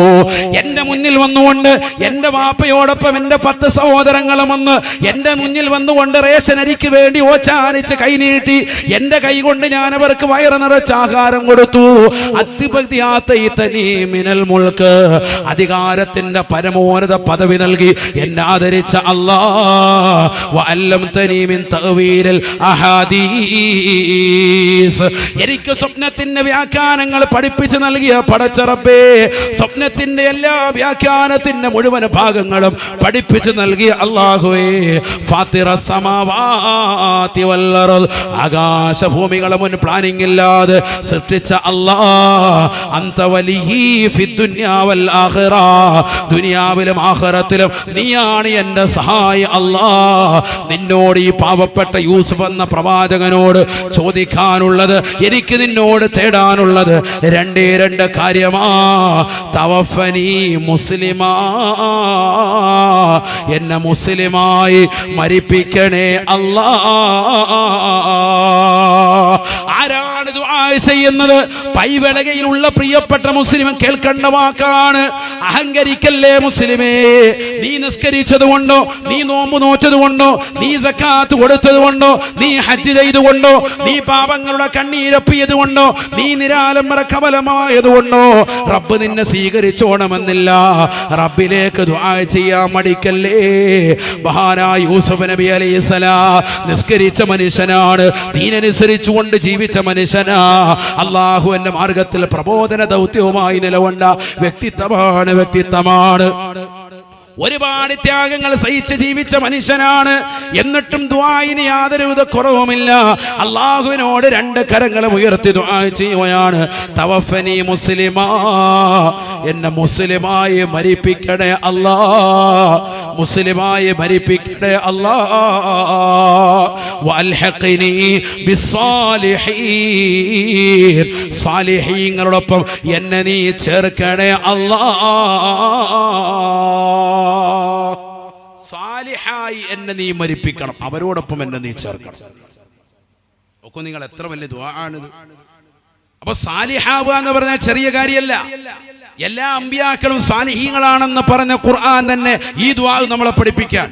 എന്റെ മുന്നിൽ വന്നുകൊണ്ട് എന്റെ വാപ്പയോടൊപ്പം എന്റെ 10 സഹോദരങ്ങളും വന്ന് എന്റെ മുന്നിൽ വന്നുകൊണ്ട് റേഷൻ അരിക്ക് വേണ്ടി ഓച്ചാനിച്ച് കൈനീട്ടി. എന്റെ കൈ കൊണ്ട് ഞാൻ അവർക്ക് വയറ് നിറച്ച് ആഹാരം കൊടുത്തു. മിനൽ മുൽക്ക്, അധികാരത്തിന്റെ പരമോന്നത പദവി നൽകി എന്നെ ആദരിച്ച അല്ലാഹ്. വഅല്ലംതനി മിൻ തഅവീലിൽ അഹാദീസ്, എനിക്ക് സ്വപ്നത്തിന്റെ വ്യാഖ്യാനങ്ങൾ പഠിപ്പിച്ചു നൽകിയ പടച്ചറപ്പേ, സ്വപ്നത്തിന്റെ എല്ലാ വ്യാഖ്യാനത്തിന്റെ മുഴുവൻ ഭാഗങ്ങളും പഠിപ്പിച്ചു നൽകിയ അല്ലാഹുവേ. ഫാത്തിറ സമാവാതി വൽ അർദ്, ആകാശഭൂമികളെ മുൻ പ്ലാനിംഗ് ഇല്ലാതെ സൃഷ്ടിച്ച അല്ലാഹ്. അൻത വലിയി ഫിദ് ദുനിയാ വൽ ആഖിറ, ദുനിയാവിലും ആഖിറത്തിലും നീയാണ് എൻ്റെ സഹായി അല്ലാഹ്. നിന്നോട് ഈ പാവപ്പെട്ട യൂസുഫ് എന്ന പ്രവാചകനോട് ചോദിക്കാനുള്ളത്, എനിക്ക് നിന്നോട് തേടാനുള്ളത് 2 കാര്യമാ. തവഫനി മുസ്ലിമാ, എന്നെ മുസ്ലിമായി മരിപ്പിക്കണേ അല്ലാഹ്. ആരാണ് ദുആ ചെയ്യുന്നത്? പൈവെളകയിലുള്ള പ്രിയപ്പെട്ട മുസ്ലിം കേൾക്കേണ്ട വാക്കാണ്. അഹങ്കരിക്കല്ലേ മുസ്ലിമേ. നീ നിസ്കരിച്ചത് കൊണ്ടോ, നീ നോമ്പ് നോറ്റത് കൊണ്ടോ, നീ സക്കാത്ത് കൊടുത്തത് കൊണ്ടോ, നീ ഹജ്ജ് ചെയ്തുകൊണ്ടോ, നീ പാപങ്ങളുടെ കണ്ണീരപ്പിയത് കൊണ്ടോ, നീ നിരാലംബര കവലമായത് കൊണ്ടോ റബ്ബ് നിന്നെ സ്വീകരിച്ചോണമെന്നില്ല. റബ്ബിലേക്ക് ദുആ ചെയ്യാൻ മടിക്കല്ലേ. മഹാനായ യൂസുഫ് നബി അലൈഹിസ്സലാം നിസ്കരിച്ച മനുഷ്യനാണ്, ദീനനുസരിച്ചുകൊണ്ട് ജീവിച്ച മനുഷ്യനാ. അല്ലാഹുവിന്റെ മാർഗത്തിൽ പ്രബോധന ദൗത്യവുമായി നിലകൊണ്ട വ്യക്തിത്വമാണ്, വ്യക്തിത്വമാണ്. ഒരുപാട് ത്യാഗങ്ങൾ സഹിച്ച് ജീവിച്ച മനുഷ്യനാണ്. എന്നിട്ടും ദുആഇന് യാതൊരുവിധ കുറവുമില്ല. അള്ളാഹുവിനോട് 2 കരങ്ങളും ഉയർത്തി ദുആ ചെയ്യുകയാണ്. തവഫനി മുസ്ലിമാ, എന്നെ മുസ്ലിമായി മരിപ്പിക്കണേ അല്ലാഹ്, മുസ്ലിമായി മരിപ്പിക്കണേ അല്ലാഹ്. വൽഹഖ്നി ബിസ്സാലിഹീൻ, സാലിഹീങ്ങളോടൊപ്പം എന്നെ നീ ചേർക്കണേ അല്ലാഹ്. സാലിഹായി എന്നെ നീ മരിപ്പിക്കണം, അവരോടൊപ്പം എന്നെ നീ ചേർക്കണം. നോക്കൂ നിങ്ങൾ, എത്ര വലിയ ദുആ ആണിത്. അപ്പൊ സാലിഹാവുക എന്ന് പറഞ്ഞാൽ ചെറിയ കാര്യമല്ല. എല്ലാ അമ്പിയാക്കളും സാലിഹീങ്ങളാണെന്ന് പറഞ്ഞ ഖുർആൻ തന്നെ ഈ ദുആ നമ്മളെ പഠിപ്പിക്കാൻ.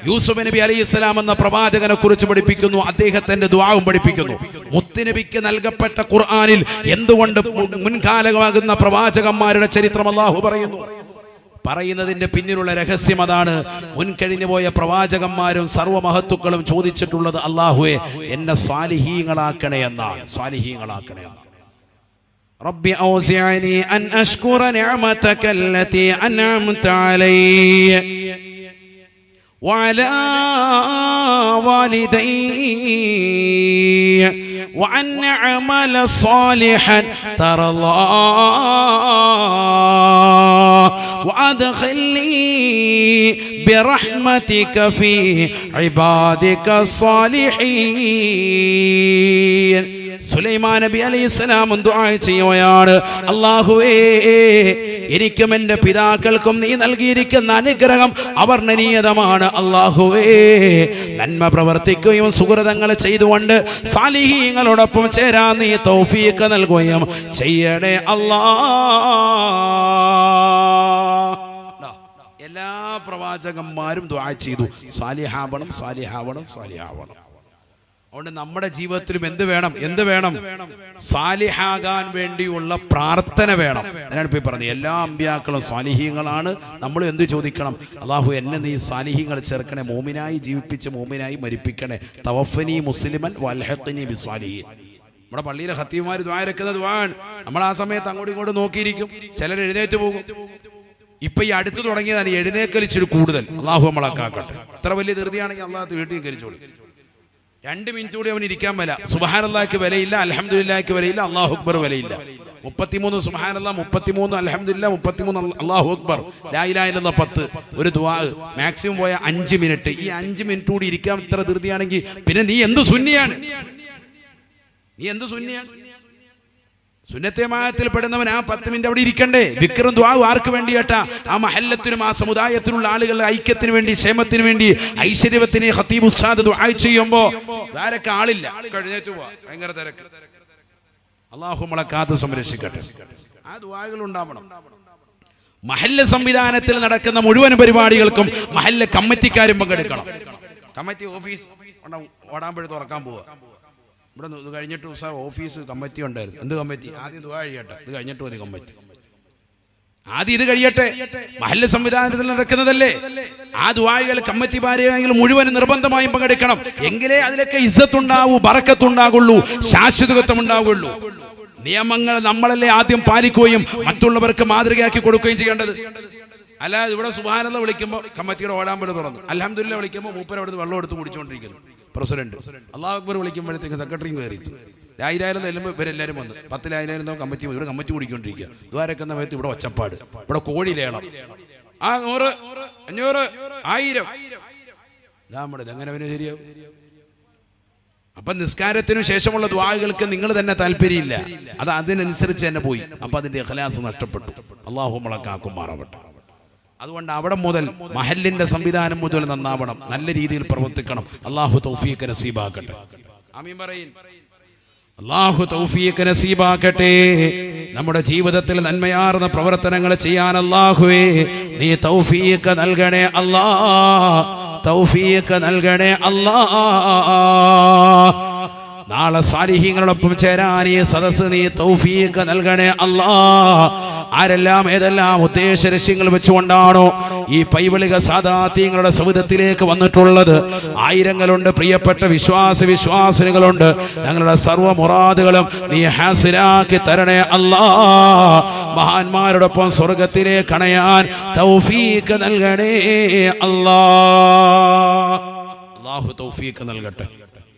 യൂസുഫ് നബി അലൈഹിസ്സലാം എന്ന പ്രവാചകനെ കുറിച്ച് പഠിപ്പിക്കുന്നു, അദ്ദേഹത്തിന്റെ ദുആവും പഠിപ്പിക്കുന്നു. മുത്തുനബിക്ക് നൽകപ്പെട്ട ഖുർആനിൽ എന്തുകൊണ്ട് മുൻകാലമാകുന്ന പ്രവാചകന്മാരുടെ ചരിത്രം അല്ലാഹു പറയുന്നു. പറയുന്നതിന്റെ പിന്നിലുള്ള രഹസ്യം അതാണ്. മുൻകഴിഞ്ഞു പോയ പ്രവാചകന്മാരും സർവ്വമഹത്തുക്കളും ചോദിച്ചിട്ടുള്ളത് അല്ലാഹുവേ എന്നെ സ്വാലിഹീങ്ങളാക്കണേ എന്നാണ്. സ്വാലിഹീങ്ങളാക്കണേ. റബ്ബി ഔസിഅനി അൻ അഷ്കുറ നിഅമതക അല്ലതി അൻഅംത അലയ്യ വഅലാ വാലിദയ്യ വഅൻ അഅമല സാലിഹൻ തറല്ലാഹ് വഅദ്ഖിൽനി ബിറഹ്മതിക ഫീ ഇബാദിക സ്വാലിഹീൻ. സുലൈമാൻ നബി അലൈഹിസ്സലാം ദുആ ചെയ്യുകയാണ്, അല്ലാഹുവേ എനിക്കും എൻ്റെ പിതാക്കൾക്കും നീ നൽകിയിരിക്കുന്ന അനുഗ്രഹം അവർണ്ണനീയമാണ്. അല്ലാഹുവേ നന്മ പ്രവർത്തിക്കുകയും സുഹൃതങ്ങൾ ചെയ്തുകൊണ്ട് സാലിഹീങ്ങളോടൊപ്പം ചേരാൻ നീ തൗഫീഖ് നൽകുകയും ചെയ്യണേ അല്ലാഹ്. എല്ലാ പ്രവാചകന്മാരും ദുആ ചെയ്തു, സാലിഹാവണം സാലിഹാവണം സാലിഹാവണം. അതുകൊണ്ട് നമ്മുടെ ജീവിതത്തിലും എന്ത് വേണം? സാലിഹാകാൻ വേണ്ടിയുള്ള പ്രാർത്ഥന വേണം. അതിനാണ് ഇപ്പോൾ പറഞ്ഞത് എല്ലാ അമ്പിയാക്കളും സാലിഹീങ്ങളാണ്. നമ്മൾ എന്ത് ചോദിക്കണം? അല്ലാഹു എന്നെ നീ സാലിഹീങ്ങൾ ചേർക്കണേ, മോമിനായി ജീവിപ്പിച്ച് മോമിനായി മരിപ്പിക്കണേ. തവഫനി മുസ്ലിമൻ വൽഹഖ്നി ബിസ്സാലിഹീൻ. നമ്മുടെ പള്ളിയിലെ ഖത്തീബുമാർ ദുആ ഇറക്കുന്ന ദുആണ്. നമ്മൾ ആ സമയത്ത് അങ്ങോട്ടും ഇങ്ങോട്ടും നോക്കിയിരിക്കും, ചിലർ എഴുന്നേറ്റ് പോകും. ഇപ്പൊ ഈ അടുത്ത് തുടങ്ങിയതാണ് എഴുന്നേക്കൽ ഇച്ചിരി കൂടുതൽ. അല്ലാഹു നമ്മളെ കാക്കട്ടെ. എത്ര വലിയ ധൃതിയാണെങ്കിൽ അല്ലാഹു വീട്ടിൽ കരിച്ചോളൂ. 2 മിനിറ്റ് കൂടി അവൻ ഇരിക്കാൻ മേല. സുബ്ഹാനല്ലാഹിക്ക് വിലയില്ല, അൽഹംദുലില്ലാഹിക്ക് വിലയില്ല, അല്ലാഹു അക്ബർ വിലയില്ല. 33 സുബ്ഹാനല്ലാഹ്, 33 അൽഹംദുലില്ലാഹ്, 33 അല്ലാഹു അക്ബർ, ലാ ഇലാഹ ഇല്ലല്ലാഹ് 10, ഒരു ദുആ. മാക്സിമം പോയ 5 മിനിറ്റ്. ഈ 5 മിനിറ്റ് കൂടി ഇരിക്കാൻ ഇത്ര ധൃതിയാണെങ്കിൽ പിന്നെ നീ എന്ത് സുന്നിയാണ്? സുന്നത്തേമായത്തിൽ പെടുന്നവൻ ആ 10 മിനിറ്റ് അവിടെ ഇരിക്കണ്ടേ? ദിക്റും ദുആവും ആർക്ക് വേണ്ടിയാട്ടാ? ആ മഹല്ലത്തിനും ആ സമുദായത്തിലുള്ള ആളുകളുടെ ഐക്യത്തിന് വേണ്ടി, ക്ഷേമത്തിന് വേണ്ടി, ഐശ്വര്യത്തിന് ഖത്തീബ് ഉസ്താദ് ദുആ ചെയ്യുമ്പോൾ വേറൊക്കെ ആളില്ല, എഴുന്നേറ്റ് പോവാ, ഭയങ്കര തിരക്ക്. അല്ലാഹു നമ്മളെ കാത്തു സംരക്ഷിക്കട്ടെ. ആ ദുആകൾ ഉണ്ടാവണം. മഹല്ല സംവിധാനത്തിൽ നടക്കുന്ന മുഴുവൻ പരിപാടികൾക്കും മഹല്ല കമ്മിറ്റിക്കാരും പങ്കെടുക്കണം. കമ്മിറ്റി ഓഫീസ് ഓടാമ്പഴ തുറക്കാൻ പോവുക. ഇവിടെ ഇത് കഴിഞ്ഞിട്ട് ഓഫീസ് കമ്മിറ്റി ഉണ്ടായിരുന്നു. എന്ത് കമ്മിറ്റി? ആദ്യം ദുആ കഴിയട്ടെ, ഇത് കഴിഞ്ഞിട്ട് മതി കമ്മിറ്റി. ആദ്യം ഇത് കഴിയട്ടെ. മഹല്ല സംവിധാനത്തിൽ നടക്കുന്നതല്ലേ. ആ ദുആകൾ കമ്മിറ്റി ഭാരവാഹികൾ മുഴുവൻ നിർബന്ധമായും പങ്കെടുക്കണം. എങ്കിലേ അതിലൊക്കെ ഇസ്സത്തുണ്ടാവൂ, ബറക്കത്തുണ്ടാകുള്ളൂ, ശാശ്വതത്വം ഉണ്ടാവുകയുള്ളൂ. നിയമങ്ങൾ നമ്മളല്ലേ ആദ്യം പാലിക്കുകയും മറ്റുള്ളവർക്ക് മാതൃകയാക്കി കൊടുക്കുകയും ചെയ്യേണ്ടത്. അല്ലാതെ ഇവിടെ സുബ്ഹാനല്ലാഹ് വിളിക്കുമ്പോൾ കമ്മിറ്റിയുടെ ഓടാമ്പഴ തുറന്നു, അൽഹംദുലില്ലാഹ് വിളിക്കുമ്പോൾ മൂപ്പർ അവിടുന്ന് വെള്ളം എടുത്ത് കുടിച്ചുകൊണ്ടിരിക്കുന്നു പ്രസിഡന്റ്. അല്ലാഹു അക്ബർ വിളിക്കുമ്പോഴത്തേക്ക് സെക്രട്ടറിയും കയറിയിട്ട് 1000 എല്ലുമ്പോൾ ഇവരെല്ലാവരും വന്ന് 10,000 കമ്മിറ്റി, ഇവിടെ കമ്മിറ്റി കുടിക്കൊണ്ടിരിക്കുക. ദ്വാരക്കുന്ന സമയത്ത് ഇവിടെ ഒച്ചപ്പാട്, ഇവിടെ കോഴി ലേളം, ആ 100 500 1000 നമ്മുടെ ഇതെങ്ങനെ അവന് ശരിയാവും? അപ്പൊ നിസ്കാരത്തിനു ശേഷമുള്ള ദുആകൾക്ക് നിങ്ങൾ തന്നെ താല്പര്യമില്ല, അത് അതിനനുസരിച്ച് തന്നെ പോയി. അപ്പൊ അതിന്റെ ഇഖ്ലാസ് നഷ്ടപ്പെട്ടു. അല്ലാഹു നമ്മളെ കാക്കുമാറാവട്ടെ. അതുകൊണ്ട് അവിടെ മുതൽ മഹല്ലിന്റെ സംവിധാനം മുതൽ നന്നാവണം, നല്ല രീതിയിൽ പ്രവർത്തിക്കണം. അല്ലാഹു തൗഫീഖ് നസീബാക്കട്ടെ. ആമീൻ പറയീൻ. അല്ലാഹു തൗഫീഖ് നസീബാക്കട്ടെ. നമ്മുടെ ജീവിതത്തിൽ നന്മയാർന്ന പ്രവർത്തനങ്ങൾ ചെയ്യാൻ അല്ലാഹുവേ നീ തൗഫീഖ് നൽകണേ അല്ലാഹ്, തൗഫീഖ് നൽകണേ അല്ലാഹ്. നാളെ സാലിഹീങ്ങളോടൊപ്പം ചേരാൻ ഈ സദസ്സ് നീ തൗഫീഖ് നൽകണേ അല്ലാഹ്. ആരെല്ലാം ഏതെല്ലാം ഉദ്ദേശ ലക്ഷ്യങ്ങൾ വെച്ചുകൊണ്ടാണോ ഈ പൈവളിക സാദാത്യങ്ങളുടെ സൗദത്തിലേക്ക് വന്നിട്ടുള്ളത്? ആയിരങ്ങളുണ്ട്, പ്രിയപ്പെട്ട വിശ്വാസികളുണ്ട്. ഞങ്ങളുടെ സർവ്വ മുറാദുകളും നീ ഹാസിലാക്കി തരണേ അല്ലാഹ്. മഹാന്മാരോടൊപ്പം സ്വർഗത്തിലേക്ക് അണയാൻ തൗഫീഖ് നൽകണേ അല്ലാഹ്. അല്ലാഹു തൗഫീഖ് നൽകട്ടെ.